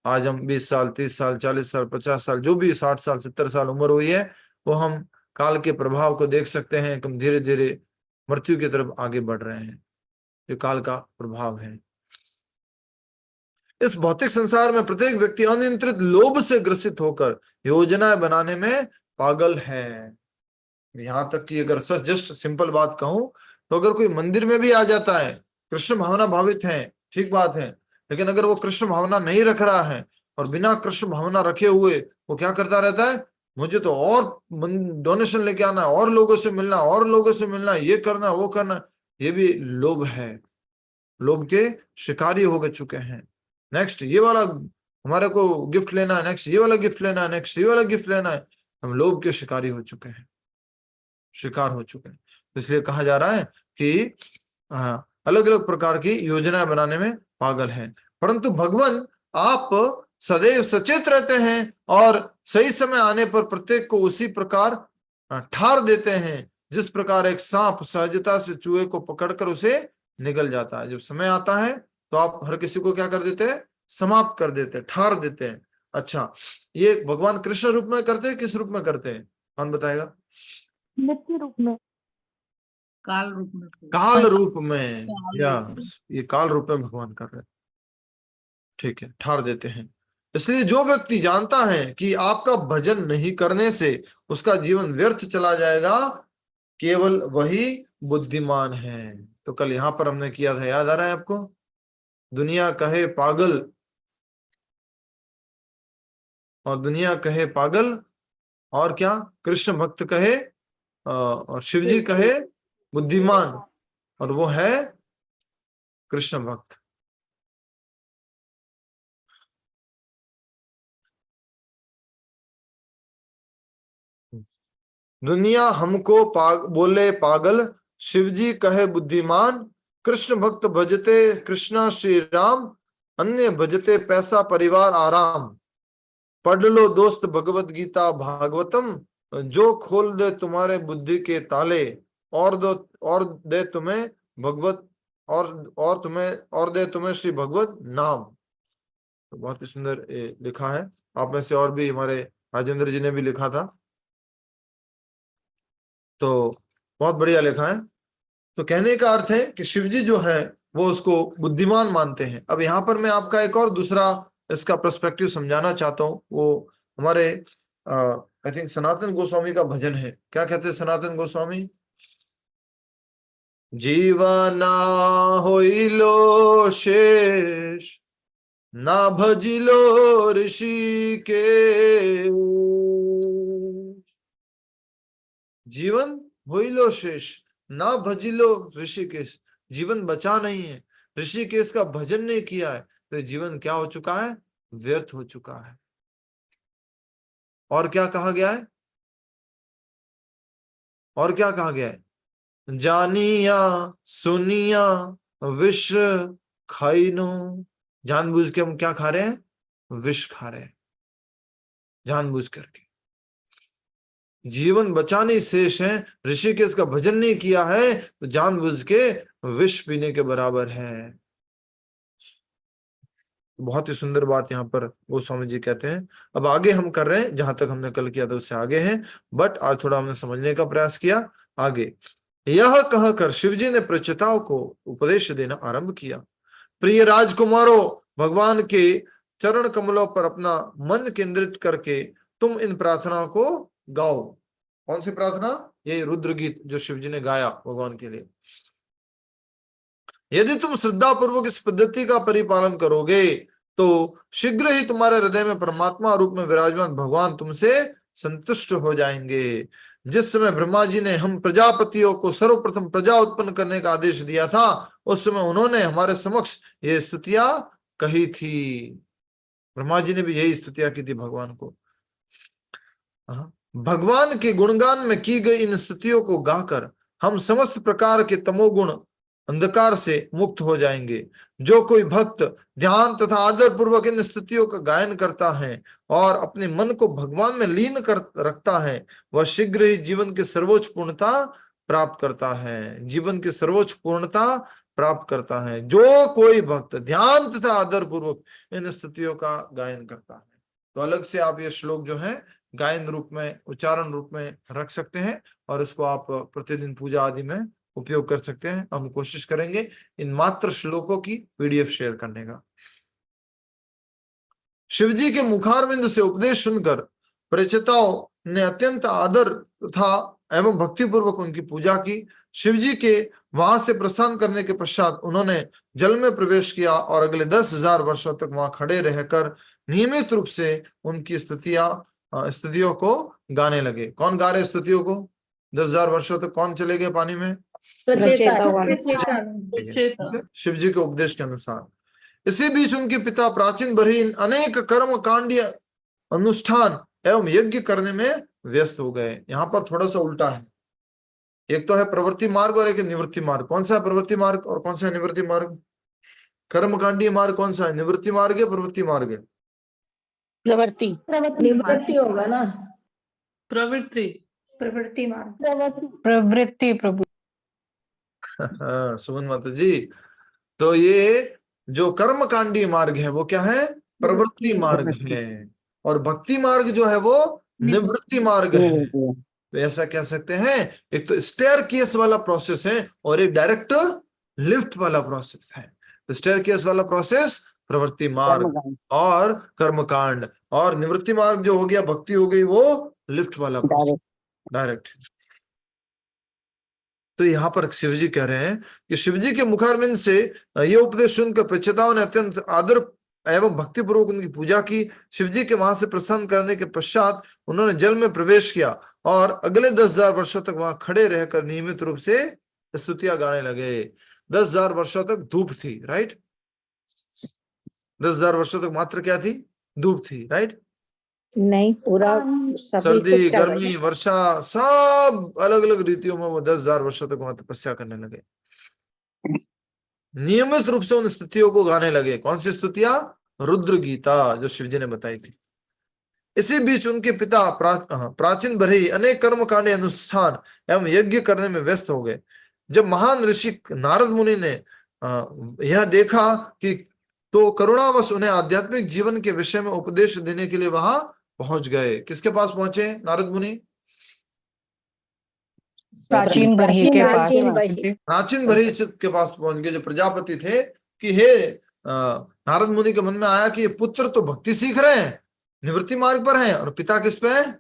A: आज हम 20 साल, 30 साल, 40 साल, 50 साल, जो भी 60 साल, 70 साल उम्र हुई है, वो हम काल के प्रभाव को देख सकते हैं कि हम धीरे धीरे मृत्यु की तरफ आगे बढ़ रहे हैं। ये काल का प्रभाव है। इस भौतिक संसार में प्रत्येक व्यक्ति अनियंत्रित लोभ से ग्रसित होकर योजनाएं बनाने में पागल है। यहां तक कि अगर सच जस्ट सिंपल बात कहूं तो अगर कोई मंदिर में भी आ जाता है, कृष्ण भावना भावित है, ठीक बात है, लेकिन अगर वो कृष्ण भावना नहीं रख रहा है और बिना कृष्ण भावना रखे हुए वो क्या करता रहता है, मुझे तो और डोनेशन लेके आना है, और लोगों से मिलना, और लोगों से मिलना, ये करना वो करना, ये भी लोभ है, लोभ के शिकारी हो चुके हैं। नेक्स्ट ये वाला हमारे को गिफ्ट लेना है, नेक्स्ट ये वाला गिफ्ट लेना है, नेक्स्ट ये वाला गिफ्ट लेना है, हम लोभ के शिकारी हो चुके हैं, शिकार हो चुके हैं। तो इसलिए कहा जा रहा है कि अलग अलग प्रकार की योजनाएं बनाने में पागल हैं, परंतु भगवान आप सदैव सचेत रहते हैं और सही समय आने पर प्रत्येक को उसी प्रकार ठार देते हैं जिस प्रकार एक सांप सहजता से चूहे को पकड़कर उसे निगल जाता है। जब समय आता है तो आप हर किसी को क्या कर देते हैं, समाप्त कर देते हैं, ठार देते हैं। अच्छा, ये भगवान कृष्ण रूप में करते हैं, किस रूप में करते हैं, कौन बताएगा?
D: नित्य रूप में,
C: काल रूप में,
A: काल रूप में,
C: काल
A: या
C: रूप में।
A: ये काल रूप में भगवान कर रहे हैं, ठीक है, ठार देते हैं। इसलिए जो व्यक्ति जानता है कि आपका भजन नहीं करने से उसका जीवन व्यर्थ चला जाएगा, केवल वही बुद्धिमान है। तो कल यहां पर हमने किया था, याद आ रहा है आपको? दुनिया कहे पागल, और दुनिया कहे पागल, और क्या कृष्ण भक्त कहे और शिव जी कहे बुद्धिमान, और वो है कृष्ण भक्त। दुनिया हमको बोले पागल, शिव जी कहे बुद्धिमान, कृष्ण भक्त भजते कृष्णा श्री राम, अन्य भजते पैसा परिवार आराम। पढ़ लो दोस्त भगवत गीता भागवतम, जो खोल दे तुम्हारे बुद्धि के ताले, और दे तुम्हें भगवत और तुम्हें और दे तुम्हें श्री भगवत नाम। तो बहुत ही सुंदर लिखा है। आप में से और भी हमारे राजेंद्र जी ने भी लिखा था, तो बहुत बढ़िया लिखा है। तो कहने का अर्थ है कि शिव जी जो है वो उसको बुद्धिमान मानते हैं। अब यहाँ पर मैं आपका एक और दूसरा इसका पर्सपेक्टिव समझाना चाहता हूँ। वो हमारे आई थिंक सनातन गोस्वामी का भजन है। क्या कहते हैं सनातन गोस्वामी? जीवना होइलो शेष, ना भजिलो ऋषि के, जीवन होइलो शेष, ना भजिलो ऋषिकेश। जीवन बचा नहीं है, ऋषिकेश का भजन नहीं किया है, तो जीवन क्या हो चुका है? व्यर्थ हो चुका है। और क्या कहा गया है? और क्या कहा गया है? जानिया सुनिया विष खाइनो। जानबूझ के हम क्या खा रहे हैं? विष खा रहे हैं, जानबूझ करके। जीवन बचाने शेष है, ऋषिकेश का भजन नहीं किया है तो जानबूझ के विष पीने के बराबर है। बहुत ही सुंदर बात यहाँ पर गोस्वामी जी कहते हैं। अब आगे हम कर रहे हैं, जहां तक हमने कल किया था उससे आगे हैं, बट आज थोड़ा हमने समझने का प्रयास किया। आगे यह कहकर शिव जी ने प्रचेताओं को उपदेश देना आरंभ किया। प्रिय राजकुमारों, भगवान के चरण कमलों पर अपना मन केंद्रित करके तुम इन प्रार्थनाओं को गाओ। कौन सी प्रार्थना? ये रुद्र गीत जो शिव जी ने गाया भगवान के लिए। यदि तुम श्रद्धा पूर्वक इस पद्धति का परिपालन करोगे तो शीघ्र ही तुम्हारे हृदय में परमात्मा रूप में विराजमान भगवान तुमसे संतुष्ट हो जाएंगे। जिस समय ब्रह्मा जी ने हम प्रजापतियों को सर्वप्रथम प्रजा उत्पन्न करने का आदेश दिया था, उस समय उन्होंने हमारे समक्ष ये स्तुतियां कही थी। ब्रह्मा जी ने भी यही स्तुतियां की थी भगवान को। भगवान के गुणगान में की गई इन स्तुतियों को गाकर हम समस्त प्रकार के तमोगुण अंधकार से मुक्त हो जाएंगे। जो कोई भक्त ध्यान तथा आदर पूर्वक इन स्तुतियों का गायन करता है और अपने मन को भगवान में लीन कर रखता है, वह शीघ्र ही जीवन की सर्वोच्च पूर्णता प्राप्त करता है। जीवन की सर्वोच्च पूर्णता प्राप्त करता है जो कोई भक्त ध्यान तथा आदर पूर्वक इन स्तुतियों का गायन करता है। तो अलग से आप ये श्लोक जो है गायन रूप में, उच्चारण रूप में रख सकते हैं और इसको आप प्रतिदिन पूजा आदि में उपयोग कर सकते हैं। हम कोशिश करेंगे इन मात्र श्लोकों की पीडीएफ शेयर करने का। शिवजी के मुखारविंद से उपदेश सुनकर परिचिताओं ने अत्यंत आदर तथा एवं भक्ति पूर्वक उनकी पूजा की शिव जी के वहां से प्रस्थान करने के पश्चात उन्होंने जल में प्रवेश किया और अगले 10,000 वर्षों तक वहां खड़े रहकर नियमित रूप से उनकी स्तुतियों को गाने लगे। कौन गा रहे स्तुतियों को? 10,000 वर्षों तक कौन चले गए पानी में? शिव जी के उपदेश के अनुसार। इसी बीच उनके पिता प्राचीन बरहीन अनेक कर्म कांडीय अनुष्ठान एवं यज्ञ करने में व्यस्त हो गए। यहाँ पर थोड़ा सा उल्टा है, एक तो है प्रवृत्ति मार्ग और एक है निवृत्ति मार्ग। कौन सा है प्रवृत्ति मार्ग और कौन सा है निवृत्ति मार्ग? कर्मकांडीय मार्ग कौन सा है? निवृत्ति मार्ग है प्रवृत्ति मार्ग है?
H: प्रवृत्ति
C: निवृत्ति होगा ना।
B: प्रवृत्ति मार्ग।
G: प्रवृत्ति प्रभु।
A: सुमन माता जी, तो ये जो कर्मकांडीय मार्ग है वो क्या है? प्रवृत्ति मार्ग है। और भक्ति मार्ग जो है वो निवृत्ति मार्ग है। तो ऐसा कह सकते हैं, एक तो स्टेयर केस वाला प्रोसेस है और एक डायरेक्ट लिफ्ट वाला प्रोसेस है। तो स्टेयर केस वाला प्रोसेस प्रवृत्ति मार्ग और कर्मकांड, और निवृत्ति मार्ग जो हो गया भक्ति हो गई वो लिफ्ट वाला प्रोसेस, डायरेक्ट। तो यहाँ पर शिवजी कह रहे हैं कि शिवजी के मुखारविंद से ये उपदेश सुनकर प्रचेताओं ने अत्यंत आदर एवं भक्ति पूर्वक उनकी पूजा की। शिवजी के वहां से प्रस्थान करने के पश्चात उन्होंने जल में प्रवेश किया और अगले 10,000 वर्षों तक वहां खड़े रहकर नियमित रूप से स्तुतियां गाने लगे। 10,000 वर्षों तक धूप थी, राइट? 10,000 वर्षों तक मात्र क्या थी? धूप थी, राइट?
B: नहीं, पूरा
A: सर्दी, गर्मी, वर्षा, सब अलग अलग रीतियों में वो 10,000 वर्षों तक वहां तपस्या करने लगे। नियमित रूप से उन स्तुतियों को गाने लगे। कौन सी स्तुतियां? रुद्र गीता जो शिवजी ने बताई थी। इसी बीच उनके पिता प्राचीन बरही अनेक कर्मकांड अनुष्ठान एवं यज्ञ करने में व्यस्त हो गए। जब महान ऋषि नारद मुनि ने यह देखा कि तो करुणावश उन्हें आध्यात्मिक जीवन के विषय में उपदेश देने के लिए वहां पहुंच गए। किसके पास पहुंचे नारद मुनि?
G: प्राचीन बरही के पास।
A: प्राचीन बरही के पास पहुंच गए, जो प्रजापति थे। कि हे नारद मुनि के मन में आया कि ये पुत्र तो भक्ति सीख रहे हैं, निवृत्ति मार्ग पर हैं, और पिता किस पे है?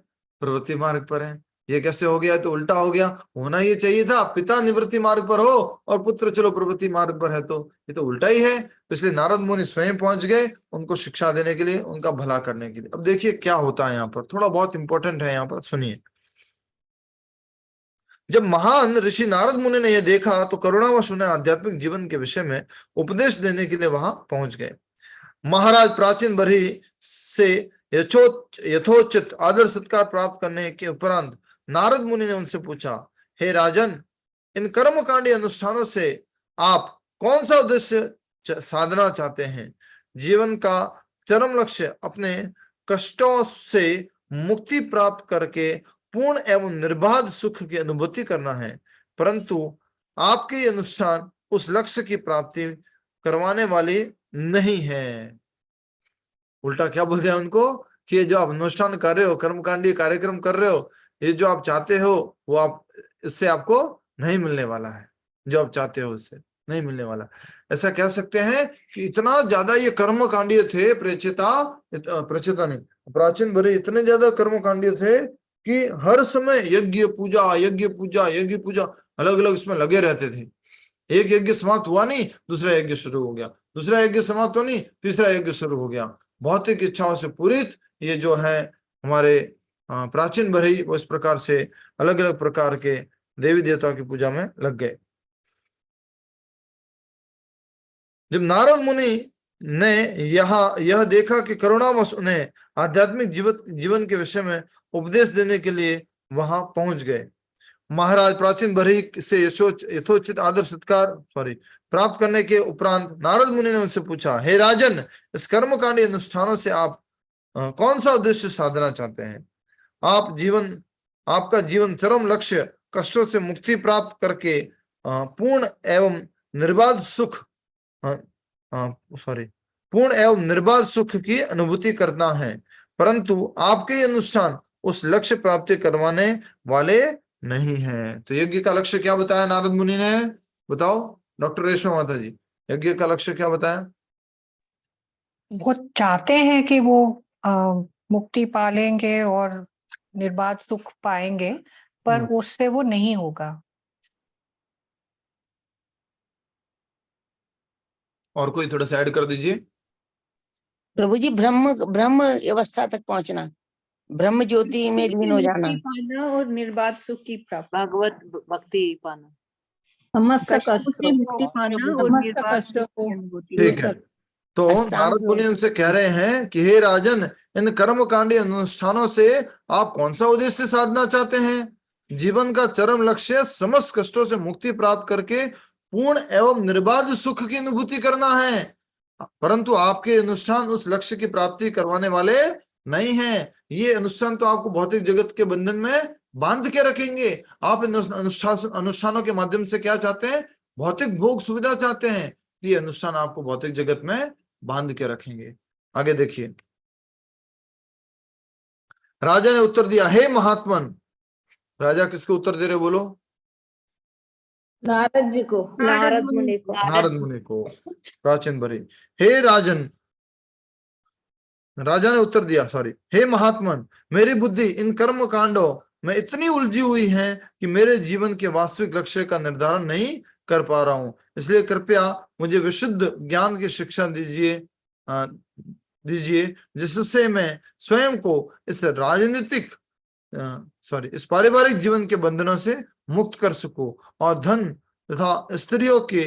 A: प्रवृत्ति मार्ग पर है। ये कैसे हो गया? तो उल्टा हो गया। होना ये चाहिए था पिता निवृत्ति मार्ग पर हो और पुत्र चलो प्रवृत्ति मार्ग पर है। तो ये तो उल्टा ही है। इसलिए नारद मुनि स्वयं पहुंच गए उनको शिक्षा देने के लिए, उनका भला करने के लिए। अब देखिए क्या होता है यहाँ पर, थोड़ा बहुत इंपॉर्टेंट है यहाँ पर, सुनिए। जब महान ऋषि नारद मुनि ने यह देखा तो करुणावश उन्हें आध्यात्मिक जीवन के विषय में उपदेश देने के लिए वहां पहुंच गए। महाराज प्राचीन बरही से यथोचित आदर सत्कार प्राप्त करने के उपरांत नारद मुनि ने उनसे पूछा, हे राजन, इन कर्मकांडी अनुष्ठानों से आप कौन सा उद्देश्य साधना चाहते हैं? जीवन का चरम लक्ष्य अपने कष्टों से मुक्ति प्राप्त करके पूर्ण एवं निर्बाध सुख की अनुभूति करना है, परंतु आपके ये अनुष्ठान उस लक्ष्य की प्राप्ति करवाने वाली नहीं है। उल्टा क्या बोल दिया उनको कि ये जो आप अनुष्ठान कर रहे हो, कर्मकांडी कार्यक्रम कर रहे हो, ये जो आप चाहते हो वो आप इससे आपको नहीं मिलने वाला है। जो आप चाहते हो उससे नहीं मिलने वाला। ऐसा कह सकते हैं कि इतना ज्यादा ये कर्मकांडीय थे, प्रचेता नहीं, प्राचीन बरही इतने ज्यादा कर्मकांडीय थे कि हर समय यज्ञ पूजा अलग अलग इसमें लगे रहते थे। एक यज्ञ समाप्त हुआ नहीं, दूसरा यज्ञ शुरू हो गया, दूसरा यज्ञ समाप्त हो नहीं, तीसरा यज्ञ शुरू हो गया। भौतिक इच्छाओं से पूरित ये जो है हमारे प्राचीन बरही, वो इस प्रकार से अलग अलग प्रकार के देवी देवताओं की पूजा में लग गए। जब नारद मुनि ने यह देखा कि करुणावश उन्हें आध्यात्मिक जीवन के विषय में उपदेश देने के लिए वहां पहुंच गए। महाराज प्राचीन बरही से यथोचित आदर सत्कार प्राप्त करने के उपरांत नारद मुनि ने उनसे पूछा, हे राजन, इस कर्मकांडी अनुष्ठानों से आप कौन सा उद्देश्य साधना चाहते हैं? आपका जीवन चरम लक्ष्य कष्टों से मुक्ति प्राप्त करके पूर्ण एवं निर्बाध सुख की अनुभूति करना है, परंतु आपके ये अनुष्ठान उस लक्ष्य प्राप्ति करवाने वाले नहीं है। तो यज्ञ का लक्ष्य क्या बताया नारद मुनि ने? बताओ डॉक्टर रेशमा माता जी, यज्ञ का लक्ष्य क्या बताया?
G: वो चाहते हैं कि वो मुक्ति पालेंगे और निर्बाध सुख पाएंगे, पर उससे वो नहीं होगा।
A: और कोई थोड़ा सा ऐड कर दीजिए।
H: प्रभु जी ब्रह्म ब्रह्म अवस्था तक पहुंचना, ब्रह्म ज्योति में लीन हो जाना,
B: मुक्ति पाना और निर्बाध सुख की प्राप्ति,
I: भगवत भक्ति पाना,
C: समस्त
B: कष्टों
C: कष्ट
B: से मुक्ति पाना और
C: समस्त
B: निर्बाध
C: कष्टों
B: सुख
C: को
B: की अनुभूति।
A: ठीक है, तो
H: अष्टांग
A: नारद मुनि उनसे कह रहे हैं कि हे राजन, इन कर्मकांडी अनुष्ठानों से आप कौन सा उद्देश्य साधना चाहते हैं? जीवन का चरम लक्ष्य समस्त कष्टों से मुक्ति प्राप्त करके पूर्ण एवं निर्बाध सुख की अनुभूति करना है, परंतु आपके अनुष्ठान उस लक्ष्य की प्राप्ति करवाने वाले नहीं हैं। ये अनुष्ठान तो आपको भौतिक जगत के बंधन में बांध के रखेंगे। आप इन अनुष्ठानों के माध्यम से क्या चाहते हैं? भौतिक भोग सुविधा चाहते हैं। ये अनुष्ठान आपको भौतिक जगत में बांध के रखेंगे। आगे देखिए, राजा ने उत्तर दिया, हे महात्मन। राजा किसको उत्तर दे रहे बोलो?
C: नारद जी को,
B: नारद मुनि को,
A: नारद मुनि को। प्राचीन भरे, हे राजन, राजा ने उत्तर दिया, सॉरी, हे महात्मन, मेरी बुद्धि इन कर्म कांडों में इतनी उलझी हुई है कि मेरे जीवन के वास्तविक लक्ष्य का निर्धारण नहीं कर पा रहा हूं, इसलिए कृपया मुझे विशुद्ध ज्ञान की शिक्षा दीजिए जिससे मैं स्वयं को इस राजनीतिक इस पारिवारिक जीवन के बंधनों से मुक्त कर सकूं और धन तथा स्त्रियों के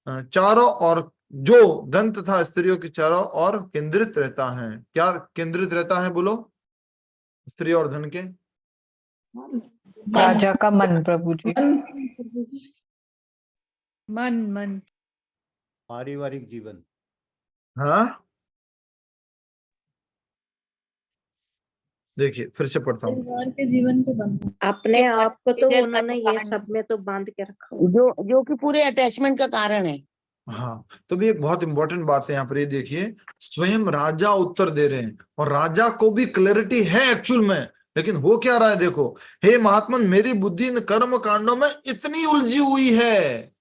A: चारों और जो धन तथा स्त्रियों के चारों ओर केंद्रित रहता है। क्या केंद्रित रहता है बोलो? स्त्री और धन के,
G: राजा का मन प्रभु जी,
B: मन
J: पारिवारिक जीवन।
A: हाँ देखिए फिर से पढ़ता हूँ।
C: परिवार के जीवन के बंधन,
B: अपने आप को तो उन्होंने ये सब में तो बांध के रखा हुआ।
H: जो कि पूरे अटैचमेंट का कारण है।
A: हाँ, तो भी एक बहुत इंपॉर्टेंट बात है यहाँ पर, ये देखिए, स्वयं राजा उत्तर दे रहे हैं और राजा को भी क्लैरिटी है एक्चुअल में, लेकिन हो क्या रहा है देखो, हे महात्मन, मेरी बुद्धि इन कर्म कांडों में इतनी उलझी हुई है,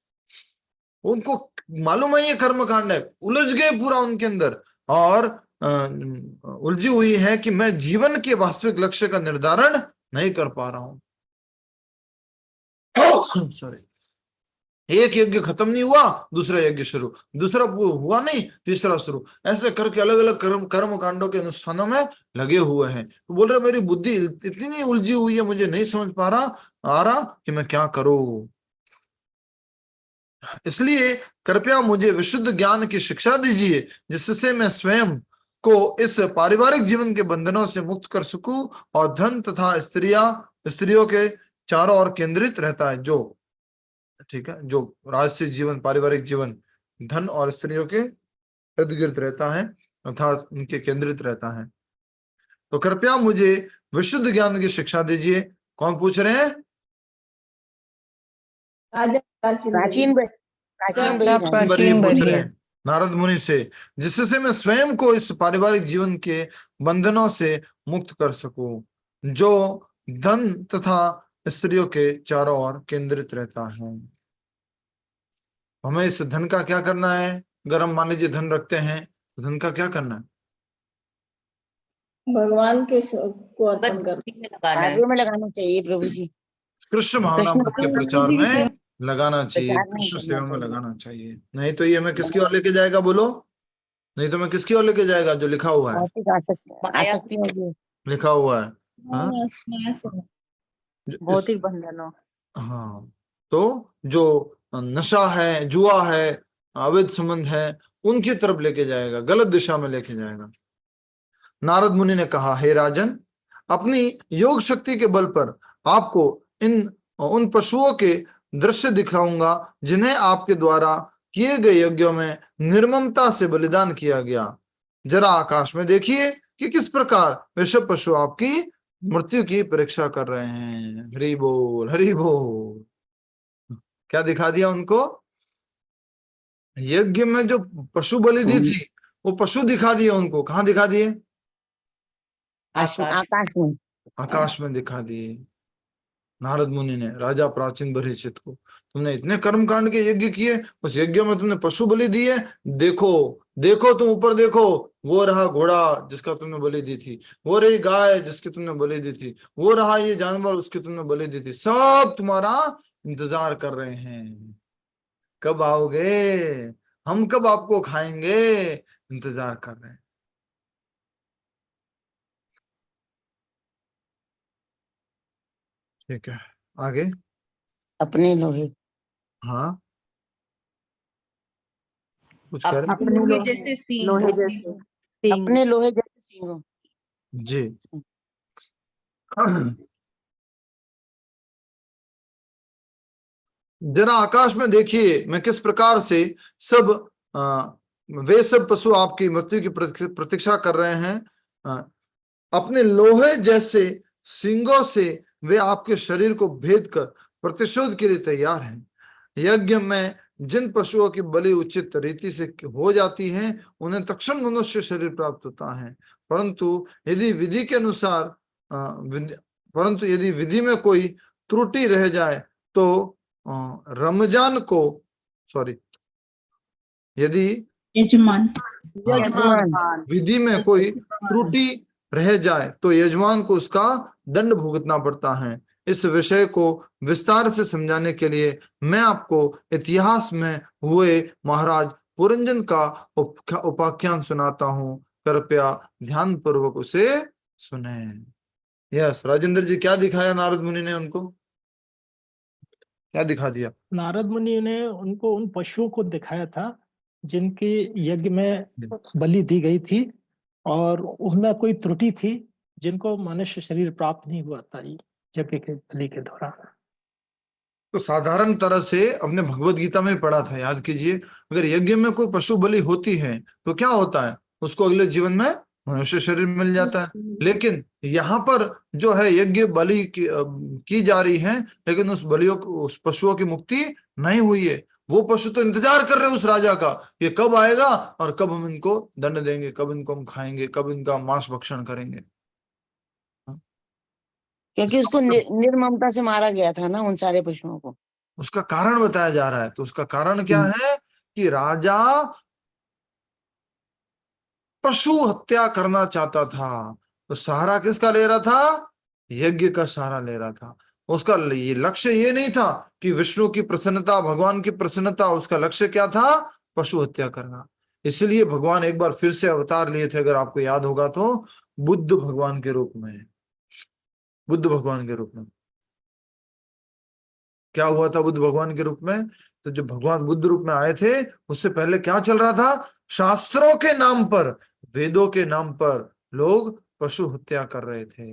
A: उनको मालूम है ये कर्म कांड है, उलझ गए पूरा उनके अंदर, और उलझी हुई है कि मैं जीवन के वास्तविक लक्ष्य का निर्धारण नहीं कर पा रहा हूं। सॉरी, एक यज्ञ खत्म नहीं हुआ, दूसरा यज्ञ शुरू, दूसरा हुआ नहीं, तीसरा शुरू, ऐसे करके अलग अलग कर्म कांडों के अनुष्ठानों में लगे हुए हैं। तो बोल रहे मेरी बुद्धि इतनी उलझी हुई है, मुझे नहीं समझ आ रहा कि मैं क्या करूं, इसलिए कृपया मुझे विशुद्ध ज्ञान की शिक्षा दीजिए जिससे मैं स्वयं को इस पारिवारिक जीवन के बंधनों से मुक्त कर सकूं और धन तथा स्त्रियों के चारों ओर केंद्रित रहता है, जो ठीक है, जो राजसी जीवन, पारिवारिक जीवन धन और स्त्रियों के इर्द गिर्द रहता है अर्थात उनके केंद्रित रहता है। तो कृपया मुझे विशुद्ध ज्ञान की शिक्षा दीजिए। कौन पूछ रहे हैं?
H: प्राचीन
A: पूछ रहे हैं नारद मुनि से, जिससे मैं स्वयं को इस पारिवारिक जीवन के बंधनों से मुक्त कर सकूं जो धन तथा स्त्रियों के चारों ओर केंद्रित रहता है। हमें इस धन का क्या करना है? अगर हम मान लीजिए धन रखते हैं तो धन का क्या करना है?
C: भगवान के को अर्पण
H: कार्यों में लगाना चाहिए प्रभु जी,
A: कृष्ण भावना के प्रचार में लगाना चाहिए,
H: प्रचार में
A: कृष्ण
H: करना
A: सेवा में
H: चाहिए।
A: लगाना चाहिए। नहीं तो ये हमें किसकी ओर लेके जाएगा बोलो? नहीं तो मैं किसकी ओर लेके जाएगा? जो लिखा हुआ है,
H: भौतिक आसक्ति होगी,
A: लिखा हुआ है, हाँ?
I: भौतिक बंधनों।
A: हाँ, तो जो नशा है, जुआ है, अवैध संबंध है, उनकी तरफ लेके जाएगा, गलत दिशा में लेके जाएगा। नारद मुनि ने कहा, हे राजन, अपनी योग शक्ति के बल पर आपको उन पशुओं के दृश्य दिखाऊंगा जिन्हें आपके द्वारा किए गए यज्ञों में निर्ममता से बलिदान किया गया। जरा आकाश में देखिए कि किस प्रकार वे सब पशु आपकी मृत्यु की परीक्षा कर रहे हैं। हरि बोल, हरि बोल। क्या दिखा दिया उनको? यज्ञ में जो पशु बलि दी थी वो पशु दिखा दिए उनको। कहाँ दिखा दिए? आकाश में दिखा दिए। नारद मुनि ने राजा प्राचीन बरीचित को, तुमने इतने कर्म कांड के यज्ञ किए, उस यज्ञ में तुमने पशु बलि दिए, देखो देखो, तुम ऊपर देखो, वो रहा घोड़ा जिसका तुमने बलि दी थी, वो रही गाय जिसकी तुमने बलि दी थी, वो रहा ये जानवर उसकी तुमने बलि दी थी, सब तुम्हारा इंतजार कर रहे हैं, कब आओगे, हम कब आपको खाएंगे, इंतजार कर रहे हैं। ठीक है, आगे।
H: अपने लोहे
A: हाँ, कुछ कह रहे
C: अपने लोहे जैसे सींग,
B: लोहे जैसे
H: अपने लोहे जैसे सींगों।
A: जी। जरा आकाश में देखिए, मैं किस प्रकार से सब वे सब पशु आपकी मृत्यु की प्रतीक्षा कर रहे हैं। अपने लोहे जैसे सींगों से वे आपके शरीर को भेद कर प्रतिशोध के लिए तैयार हैं। यज्ञ में जिन पशुओं की बलि उचित रीति से हो जाती है उन्हें तत्क्षण मनुष्य शरीर प्राप्त होता है, परंतु यदि विधि के अनुसार परंतु यदि विधि में कोई त्रुटि रह जाए तो रमजान को यदि
C: यजमान
H: यजमान
A: विधि में कोई त्रुटि रह जाए तो यजमान को उसका दंड भुगतना पड़ता है। इस विषय को विस्तार से समझाने के लिए मैं आपको इतिहास में हुए महाराज पुरंजन का उपाख्यान सुनाता हूं, कृपया ध्यान पूर्वक उसे सुने। यस राजेंद्र जी, क्या दिखाया नारद मुनि ने उनको, क्या दिखा दिया?
K: नारद मुनि ने उनको उन पशुओं को दिखाया था जिनकी यज्ञ में बलि दी गई थी और उसमें कोई त्रुटि थी, जिनको मनुष्य शरीर प्राप्त नहीं हुआ था यज्ञ के बलि के दौरान।
A: तो साधारण तरह से अपने भगवत गीता में पढ़ा था, याद कीजिए, अगर यज्ञ में कोई पशु बलि होती है तो क्या होता है, उसको अगले जीवन में मनुष्य शरीर मिल जाता है। लेकिन यहाँ पर जो है यज्ञ बलि की जा रही है, लेकिन उस पशुओं की मुक्ति नहीं हुई है। वो पशु तो इंतजार कर रहे हैं उस राजा का, ये कब आएगा और कब हम इनको दंड देंगे, कब इनको हम खाएंगे, कब इनका मांस भक्षण करेंगे।
H: क्योंकि उसको निर्ममता से मारा गया था ना उन सारे पशुओं को।
A: उसका कारण बताया जा रहा है। तो उसका कारण क्या है कि राजा पशु हत्या करना चाहता था, तो सहारा किसका ले रहा था, यज्ञ का सहारा ले रहा था। उसका ये लक्ष्य ये नहीं था कि विष्णु की प्रसन्नता, भगवान की प्रसन्नता, उसका लक्ष्य क्या था, पशु हत्या करना। इसलिए भगवान एक बार फिर से अवतार लिए थे, अगर आपको याद होगा तो, बुद्ध भगवान के रूप में। बुद्ध भगवान के रूप में क्या हुआ था बुद्ध भगवान के रूप में? तो जब भगवान बुद्ध रूप में आए थे, उससे पहले क्या चल रहा था, शास्त्रों के नाम पर, वेदों के नाम पर लोग पशु हत्या कर रहे थे।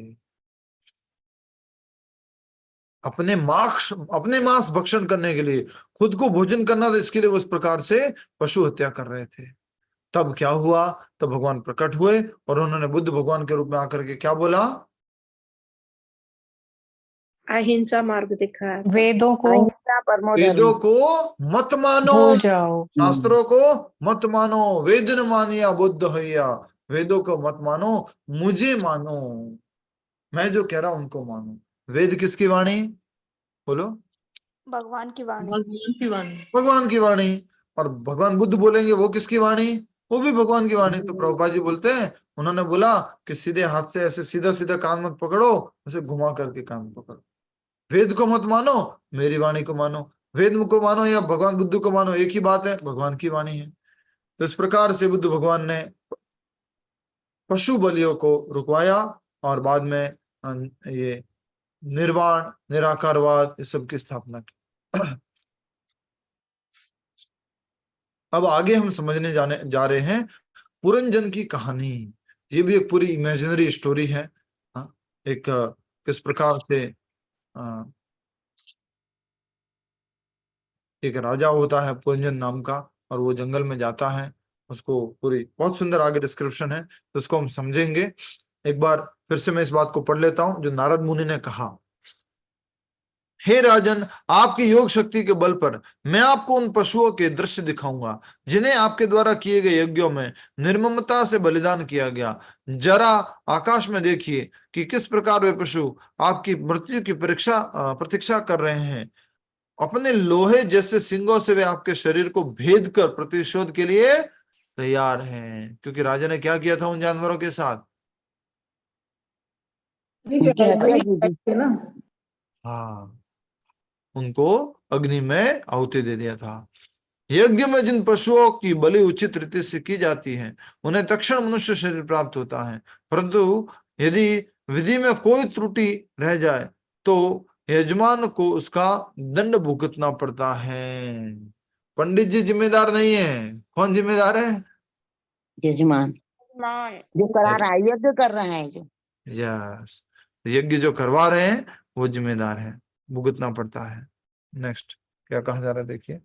A: अपने मांस भक्षण करने के लिए, खुद को भोजन करना था, इसके लिए उस प्रकार से पशु हत्या कर रहे थे। तब क्या हुआ, तब भगवान प्रकट हुए और उन्होंने बुद्ध भगवान के रूप में आकर के क्या बोला,
B: अहिंसा मार्ग दिखाया था।
G: वेदों को
A: वेदों को मत मानो,
G: भूल जाओ,
A: शास्त्रों को मत मानो, वेद न मानिया बुद्ध हैया। वेदों को मत मानो, मुझे मानो, मैं जो कह रहा हूं उनको मानो। वेद किसकी वाणी, बोलो?
F: भगवान की वाणी।
C: भगवान की वाणी।
A: भगवान की वाणी। और भगवान बुद्ध बोलेंगे वो किसकी वाणी, वो भी भगवान की वाणी। तो प्रभुपाद जी बोलते हैं, उन्होंने बोला कि सीधे हाथ से ऐसे सीधा सीधा कान मत पकड़ो, उसे घुमा करके कान पकड़ो। वेद को मत मानो, मेरी वाणी को मानो। वेद को मानो या भगवान बुद्ध को मानो, एक ही बात है, भगवान की वाणी है। तो इस प्रकार से बुद्ध भगवान ने पशु बलियों को रुकवाया और बाद में ये निर्वाण, निराकारवाद, इस सब की स्थापना की। अब आगे हम समझने जा रहे हैं पुरंजन की कहानी। ये भी एक पूरी इमेजिनरी स्टोरी है। एक किस प्रकार से एक राजा होता है पुरंजन नाम का, और वो जंगल में जाता है, उसको पूरी बहुत सुंदर आगे डिस्क्रिप्शन है, तो उसको हम समझेंगे। एक बार फिर से मैं इस बात को पढ़ लेता हूं जो नारद मुनि ने कहा। हे राजन, आपकी योग शक्ति के बल पर मैं आपको उन पशुओं के दृश्य दिखाऊंगा जिन्हें आपके द्वारा किए गए यज्ञों में निर्ममता से बलिदान किया गया। जरा आकाश में देखिए कि किस प्रकार वे पशु आपकी मृत्यु की प्रतीक्षा कर रहे हैं। अपने लोहे जैसे सिंगों से वे आपके शरीर को भेद कर प्रतिशोध के लिए तैयार हैं। क्योंकि राजा ने क्या किया था उन जानवरों के साथ, हाँ, उनको अग्नि में आहुति दे दिया था। यज्ञ में जिन पशुओं की बलि उचित रीति से की जाती है उन्हें तक्षण मनुष्य शरीर प्राप्त होता है, परंतु यदि विधि में कोई त्रुटि रह जाए तो यजमान को उसका दंड भुगतना पड़ता है। पंडित जी जिम्मेदार नहीं है, कौन जिम्मेदार है?
H: यजमान
F: मान
H: जो करा रहा है, यज्ञ कर रहा है जो।
A: यस, यज्ञ जो करवा रहे हैं वो जिम्मेदार है, भुगतना पड़ता है। नेक्स्ट क्या कहा जा रहा है देखिए।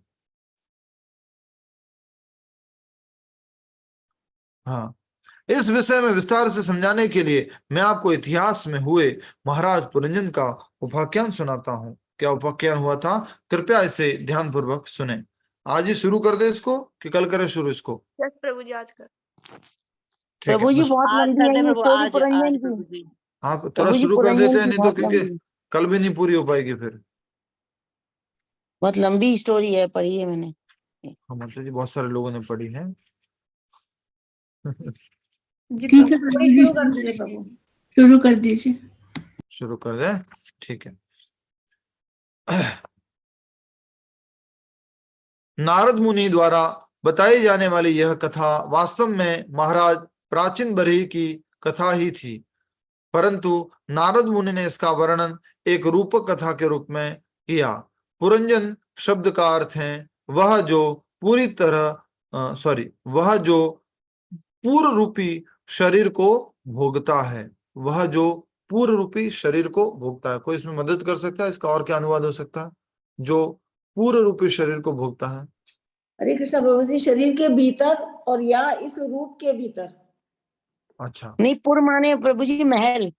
A: हाँ, इस विषय में विस्तार से समझाने के लिए मैं आपको इतिहास में हुए महाराज पुरंजन का उपाख्यान सुनाता हूँ। क्या उपाख्यान हुआ था, कृपया इसे ध्यानपूर्वक सुने। आज ही शुरू कर दे इसको कि कल करें शुरू इसको?
F: यस प्रभु जी, आज कर।
A: ठीक है,
H: प्रभु जी बहुत
I: आज
H: लंबी
I: कर
H: है
I: दे
H: ये
I: प्रभु,
H: स्टोरी
I: आज
H: पुरंजन
I: प्रभु
H: की।
I: जी।
A: आप थोड़ा
H: प्रभु जी
A: शुरू कर
H: पुरंजन
A: देते हैं,
H: की
A: नहीं तो
H: बहुत
A: क्योंकि
H: लंबी,
A: कल भी नहीं पूरी हो पाएगी फिर।
H: बहुत लंबी स्टोरी है, पढ़ी है मैंने।
A: हाँ मतलब जी बहुत सारे लोगों ने पढ़ी है।
C: ठीक है प्रभु जी,
B: शुरू कर दीजिए प्रभु।
C: शुरू कर दीजिए।
A: शुरू कर दे, ठीक है। नारद मुनि द्वारा बताई जाने वाली यह कथा वास्तव में महाराज प्राचीन बरही की कथा ही थी, परंतु नारद मुनि ने इसका वर्णन एक रूपक कथा के रूप में किया। पुरंजन शब्द का अर्थ है वह जो पूरी तरह वह जो पूर्व रूपी शरीर को भोगता है, वह जो पूर्व रूपी शरीर को भोगता है। कोई इसमें मदद कर सकता है? इसका और क्या अनुवाद हो सकता है? जो पूर्व रूपी शरीर को भोगता है।
B: हरे कृष्णा प्रभु जी, शरीर के भीतर और या इस रूप के भीतर।
A: अच्छा,
H: नहीं, पुर माने प्रभु जी महल,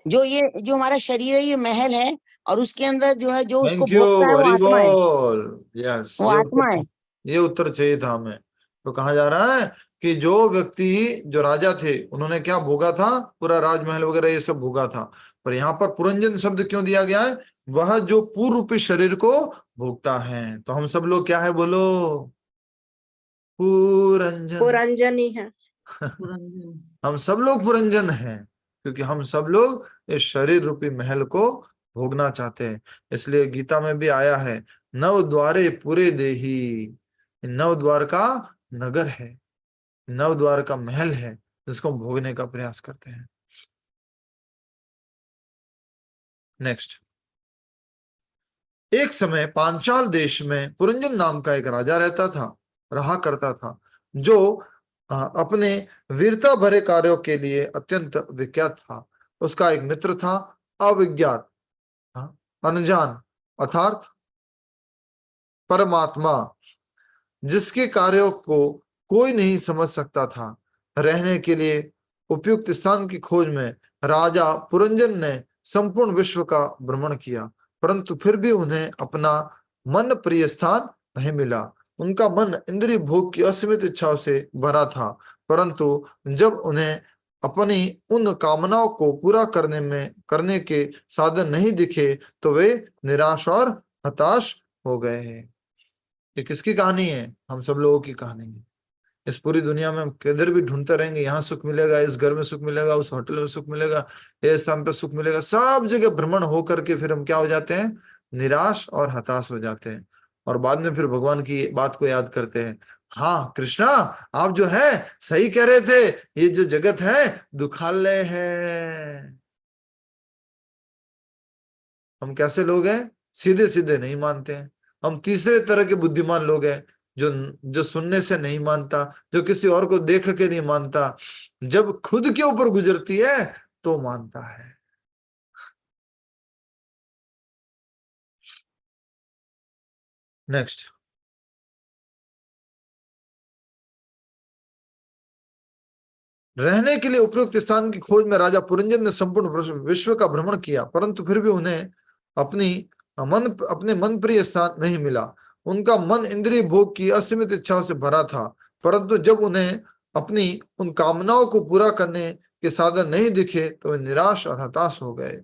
H: जो ये जो हमारा शरीर है ये महल है, और उसके अंदर जो है जो उसको
A: थैंक यू,
H: भोगता है वो
A: हरि
H: आत्मा है,
A: बोल। यस,
H: वो आत्मा है।
A: ये उत्तर चाहिए था हमें। तो कहा जा रहा है कि जो व्यक्ति, जो राजा थे, उन्होंने क्या भोगा था? पूरा राजमहल वगैरह ये सब भोगा था। पर यहाँ पर पुरंजन शब्द क्यों दिया गया है? वह जो पूर्व रूपी शरीर को भोगता है। तो हम सब लोग क्या है, बोलो? पुरंजन।
B: पुरंजन ही है।
A: हम सब लोग पुरंजन हैं, क्योंकि हम सब लोग इस शरीर रूपी महल को भोगना चाहते हैं। इसलिए गीता में भी आया है, नव द्वारे पूरे देही। नव द्वार का नगर है, नव द्वार का महल है, जिसको हम भोगने का प्रयास करते हैं। नेक्स्ट, एक समय पांचाल देश में पुरंजन नाम का एक राजा रहा करता था, जो अपने वीरता भरे कार्यों के लिए अत्यंत विख्यात था। उसका एक मित्र था, अविज्ञात, अनजान अर्थात परमात्मा, जिसके कार्यों को कोई नहीं समझ सकता था। रहने के लिए उपयुक्त स्थान की खोज में राजा पुरंजन ने संपूर्ण विश्व का भ्रमण किया, परंतु फिर भी उन्हें अपना मन प्रिय स्थान नहीं मिला। उनका मन इंद्रिय भोग की असीमित इच्छाओं से भरा था, परंतु जब उन्हें अपनी उन कामनाओं को पूरा करने के साधन नहीं दिखे तो वे निराश और हताश हो गए हैं। ये किसकी कहानी है? हम सब लोगों की कहानी है। इस पूरी दुनिया में हम किधर भी ढूंढते रहेंगे, यहाँ सुख मिलेगा, इस घर में सुख मिलेगा, उस होटल में सुख मिलेगा, इस स्थान पर सुख मिलेगा, सब जगह भ्रमण हो करके फिर हम क्या हो जाते हैं? निराश और हताश हो जाते हैं। और बाद में फिर भगवान की बात को याद करते हैं, हाँ कृष्णा आप जो है सही कह रहे थे, ये जो जगत है दुखालय है। हम कैसे लोग हैं? सीधे सीधे नहीं मानते हैं। हम तीसरे तरह के बुद्धिमान लोग हैं, जो सुनने से नहीं मानता, जो किसी और को देख के नहीं मानता, जब खुद के ऊपर गुजरती है तो मानता है। नेक्स्ट, रहने के लिए उपयुक्त स्थान की खोज में राजा पुरंजन ने संपूर्ण विश्व का भ्रमण किया, परंतु फिर भी उन्हें अपने मन प्रिय स्थान नहीं मिला। उनका मन इंद्रिय भोग की असीमित इच्छा से भरा था, परंतु जब उन्हें अपनी उन कामनाओं को पूरा करने के साधन नहीं दिखे तो वे निराश और हताश हो गए।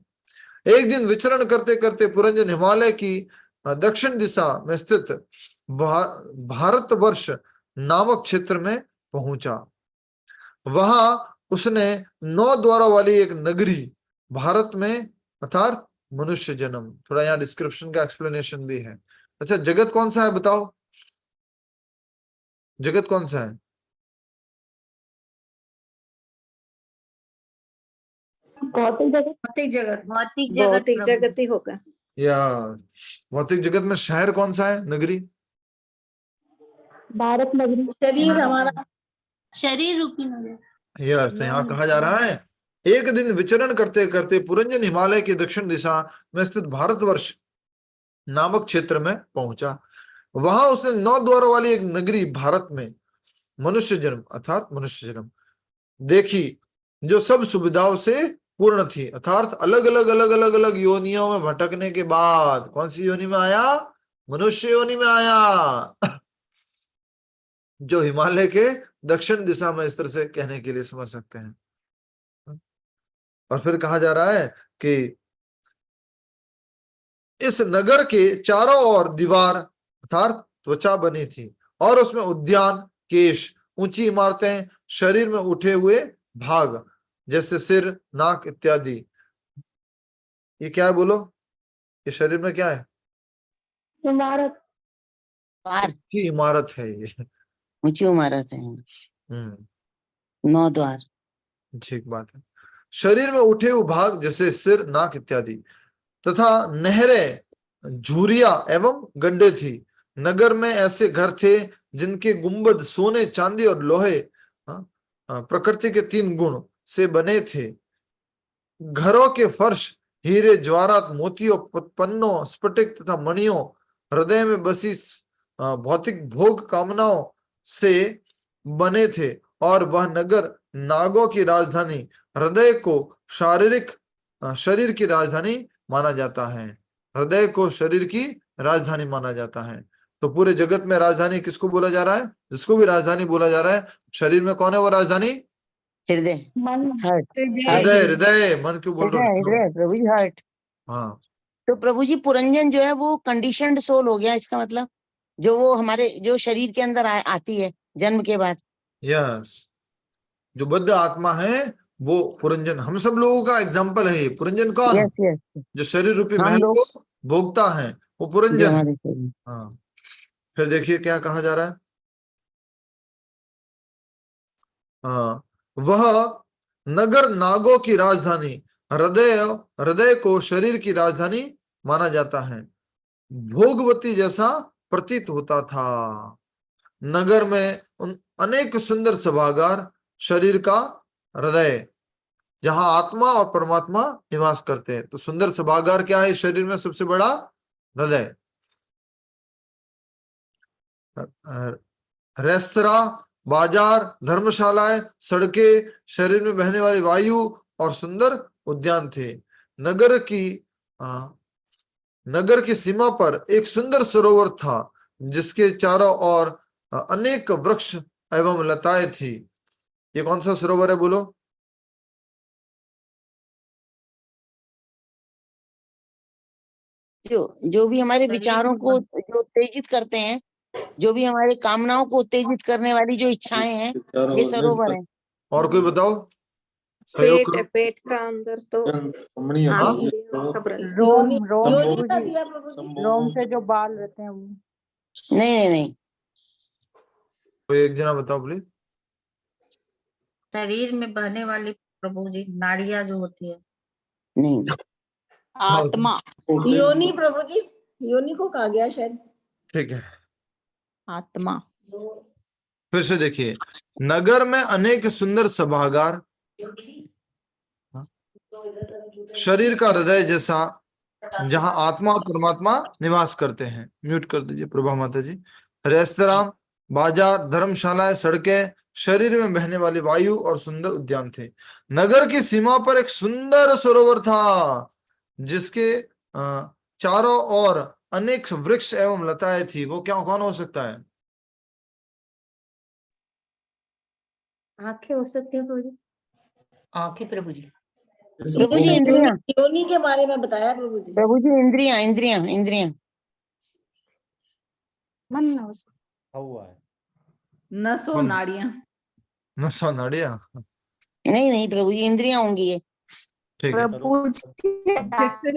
A: एक दिन विचरण करते करते पुरंजन हिमालय की दक्षिण दिशा में स्थित भारतवर्ष नामक क्षेत्र में पहुंचा। वहां उसने 9 द्वारों वाली एक नगरी, भारत में अर्थात मनुष्य जन्म, थोड़ा यहाँ डिस्क्रिप्शन का एक्सप्लेनेशन भी है। अच्छा, जगत कौन सा है बताओ? जगत कौन सा है?
D: भौतिक जगत।
C: भौतिक जगत।
B: भौतिक जगत ही होगा।
A: या भौतिक जगत में शहर कौन सा है, नगरी?
D: भारत नगरी।
B: शरीर हमारा
C: शरीर रूपी नगर।
A: यस, तो यहाँ कहा जा रहा है एक दिन विचरण करते करते पुरंजन हिमालय की दक्षिण दिशा में स्थित भारतवर्ष नामक क्षेत्र में पहुंचा। वहां उसने 9 द्वारों वाली एक नगरी भारत में मनुष्य जन्म अर्थात मनुष्य जन्म देखी, जो सब सुविधाओं से पूर्ण थी। अर्थात अलग अलग योनियों में भटकने के बाद कौन सी योनि में आया? मनुष्य योनि में आया, जो हिमालय के दक्षिण दिशा में इस तरह से कहने के लिए समझ सकते हैं। और फिर कहा जा रहा है कि इस नगर के चारों ओर दीवार अर्थात त्वचा बनी थी और उसमें उद्यान, केश, ऊंची इमारतें, शरीर में उठे हुए भाग जैसे सिर, नाक इत्यादि। ये क्या है बोलो? ये शरीर में क्या है?
D: इमारत।
A: की इमारत है ये।
H: ऊंची इमारत है, 9 द्वार।
A: ठीक बात है। शरीर में उठे हुए भाग जैसे सिर, नाक इत्यादि तथा नहरें, झुरिया एवं गड्ढे थी। नगर में ऐसे घर थे जिनके गुंबद सोने, चांदी और लोहे प्रकृति के 3 गुण से बने थे। घरों के फर्श हीरे, ज्वारात, मोतियों, पन्नों, स्फटिक तथा मणियों, हृदय में बसी भौतिक भोग कामनाओं से बने थे। और वह नगर नागों की राजधानी, हृदय को शरीर की राजधानी माना जाता है। हृदय को शरीर की राजधानी माना जाता है। तो पूरे जगत में राजधानी किसको बोला जा रहा है? जिसको भी राजधानी बोला जा रहा है, शरीर में कौन है वो राजधानी?
H: हृदय,
D: मन।
A: हृदय। मन क्यों बोल रहे हो?
H: हृदय प्रभु जी, हार्ट।
A: हाँ,
H: तो प्रभु जी पुरंजन जो है वो कंडीशनड सोल हो गया, इसका मतलब जो वो हमारे जो शरीर के अंदर आती है जन्म के बाद।
A: यस, जो बद्ध आत्मा है वो पुरंजन, हम सब लोगों का एग्जाम्पल है ये। पुरंजन कौन?
H: यस यस,
A: जो शरीर रूपी
H: हम
A: महल
H: लोग
A: को भोगता है वो
H: जो
A: पुरंजन।
H: हमारे शरीर।
A: हाँ, फिर देखिए क्या कहा जा रहा है। हाँ, वह नगर नागों की राजधानी, हृदय को शरीर की राजधानी माना जाता है। भोगवती जैसा प्रतीत होता था। नगर में उन अनेक सुंदर सभागार, शरीर का हृदय जहां आत्मा और परमात्मा निवास करते हैं। तो सुंदर सभागार क्या है शरीर में? सबसे बड़ा हृदय। रेस्तरां, बाजार, धर्मशालाएं, सड़कें, शरीर में बहने वाली वायु और सुंदर उद्यान थे। नगर की सीमा पर एक सुंदर सरोवर था जिसके चारों ओर अनेक वृक्ष एवं लताएं थी। ये कौन सा सरोवर है बोलो?
H: जो भी हमारे विचारों को जो उत्तेजित करते हैं, जो भी हमारे कामनाओं को उत्तेजित करने वाली जो इच्छाएं हैं, ये सरोवर है।
A: और कोई बताओ? सहयोग करो।
B: पेट का अंदर तो
I: रोम
B: का दिया प्रभु जी।
I: रोम से जो बाल रहते हैं वो।
H: नहीं,
A: कोई एक जना बताओ प्लीज।
C: शरीर में बहने वाली प्रभु जी नाड़ियां जो होती है।
H: नहीं,
I: आत्मा।
B: योनि प्रभु जी, योनि को कहा गया शायद।
A: ठीक है,
I: आत्मा।
A: फिर से देखिए। नगर में अनेक सुंदर सभागार, शरीर का हृदय जैसा जहां आत्मा और परमात्मा निवास करते हैं। म्यूट कर दीजिए प्रभा माता जी। रेस्तरां, बाजार, धर्मशालाएं, सड़कें, शरीर में बहने वाली वायु और सुंदर उद्यान थे। नगर की सीमा पर एक सुंदर सरोवर था जिसके चारों ओर अनेक वृक्ष एवं लताएं थी। वो क्या कौन हो सकता है?
D: आंखें हो सकती है प्रभु जी।
C: आंखें प्रभु जी।
H: प्रभु जी इंद्रियां।
B: योनि के बारे में बताया प्रभु जी।
H: प्रभु जी इंद्रियां, इंद्रियां, इंद्रियां।
D: मन
J: हुआ है।
I: नसों, नाड़ियां।
A: नसों, नाड़ियां।
H: नहीं प्रभु जी इंद्रियां होंगी ये।
A: ठीक है।
I: प्रभु जी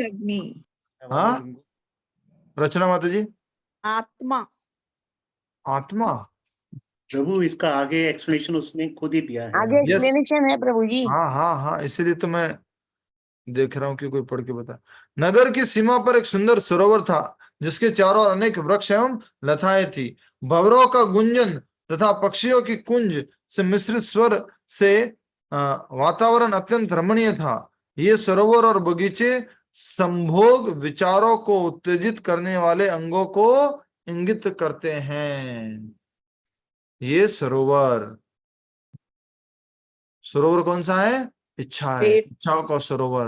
I: अग्नि।
A: हाँ, रचना माता जी।
I: आत्मा।
A: आत्मा।
E: प्रभु इसका आगे एक्सप्लेनेशन उसने खुद ही दिया है।
H: आगे
A: Yes.
H: एक्सप्लेनेशन है प्रभु जी।
A: हाँ हाँ हाँ, इसीलिए तो मैं देख रहा हूँ कि कोई पढ़ के बता। नगर की सीमा पर एक सुंदर सरोवर था जिसके चारों ओर अनेक वृक्ष एवं लताएं थी। भंवरों का गुंजन तथा पक्षियों की कुंज से मिश्रित स्वर से वातावरण अत्यंत रमणीय था। ये सरोवर और बगीचे संभोग विचारों को उत्तेजित करने वाले अंगों को इंगित करते हैं। ये सरोवर कौन सा है? इच्छा है, इच्छाओं का सरोवर।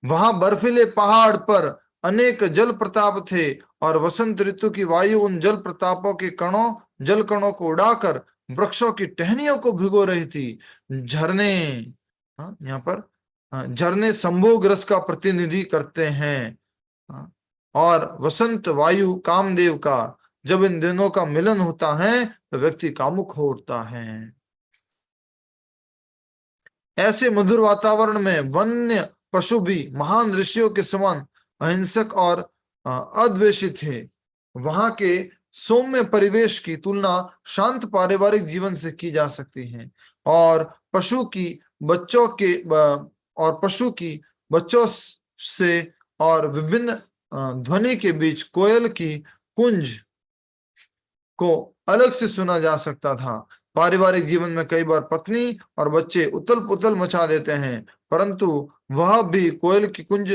A: वहां बर्फीले पहाड़ पर अनेक जल प्रताप थे और वसंत ऋतु की वायु उन जल प्रतापों के जल कणों को उड़ाकर वृक्षों की टहनियों को भिगो रही थी। झरने, यहाँ पर झरने संभोग रस का प्रतिनिधि करते हैं। और वसंत वायु कामदेव का। जब इन दोनों का मिलन होता है तो व्यक्ति कामुक हो उठता है। ऐसे मधुर वातावरण में वन्य पशु भी महान ऋषियों के समान अहिंसक और अद्वेषी थे। वहां के सौम्य परिवेश की तुलना शांत पारिवारिक जीवन से की जा सकती है। और पशु की बच्चों से और विभिन्न ध्वनि के बीच कोयल की कुंज को अलग से सुना जा सकता था। पारिवारिक जीवन में कई बार पत्नी और बच्चे उथल पुथल मचा देते हैं, परंतु वह भी कोयल की कुंज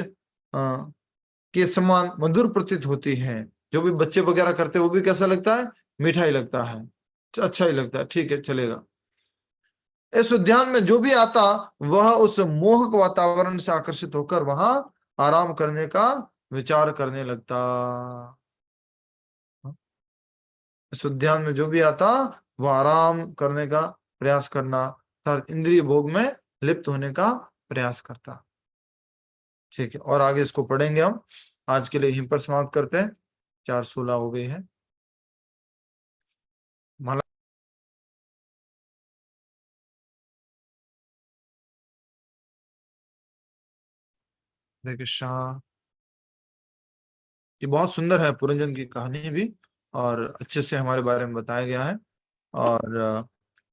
A: के समान मधुर प्रतीत होती है। जो भी बच्चे वगैरह करते हैं वो भी कैसा लगता है? मीठा ही लगता है, अच्छा ही लगता है, ठीक है चलेगा। इस उद्यान में जो भी आता वह उस मोहक वातावरण से आकर्षित होकर वहां आराम करने का विचार करने लगता। इस उद्यान में जो भी आता वह आराम करने का प्रयास करना, इंद्रिय भोग में लिप्त होने का प्रयास करता। ठीक है, और आगे इसको पढ़ेंगे हम। आज के लिए यहीं पर समाप्त करते हैं। 4:16 हो गई है। हरे कृष्णा। ये बहुत सुंदर है पुरंजन की कहानी भी, और अच्छे से हमारे बारे में बताया गया है। और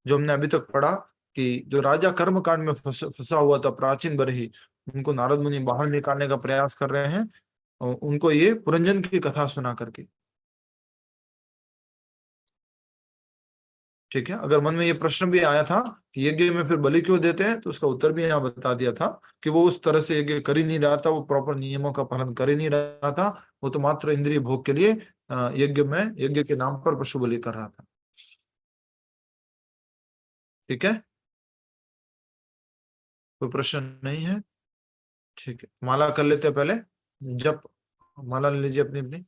A: जो हमने अभी तक पढ़ा कि जो राजा कर्मकांड में फंसा हुआ था प्राचीन बरही, उनको नारद मुनि बाहर निकालने का प्रयास कर रहे हैं, और उनको ये पुरंजन की कथा सुना करके। ठीक है, अगर मन में ये प्रश्न भी आया था कि यज्ञ में फिर बलि क्यों देते हैं, तो उसका उत्तर भी यहाँ बता दिया था कि वो उस तरह से यज्ञ कर ही नहीं रहा था, वो प्रॉपर नियमों का पालन कर ही नहीं रहा था, वो तो मात्र इंद्रिय भोग के लिए यज्ञ के नाम पर पशु बलि कर रहा था। ठीक है, कोई प्रश्न नहीं है? ठीक है, माला कर लेते हैं पहले। जब माला ले लीजिए अपनी अपनी।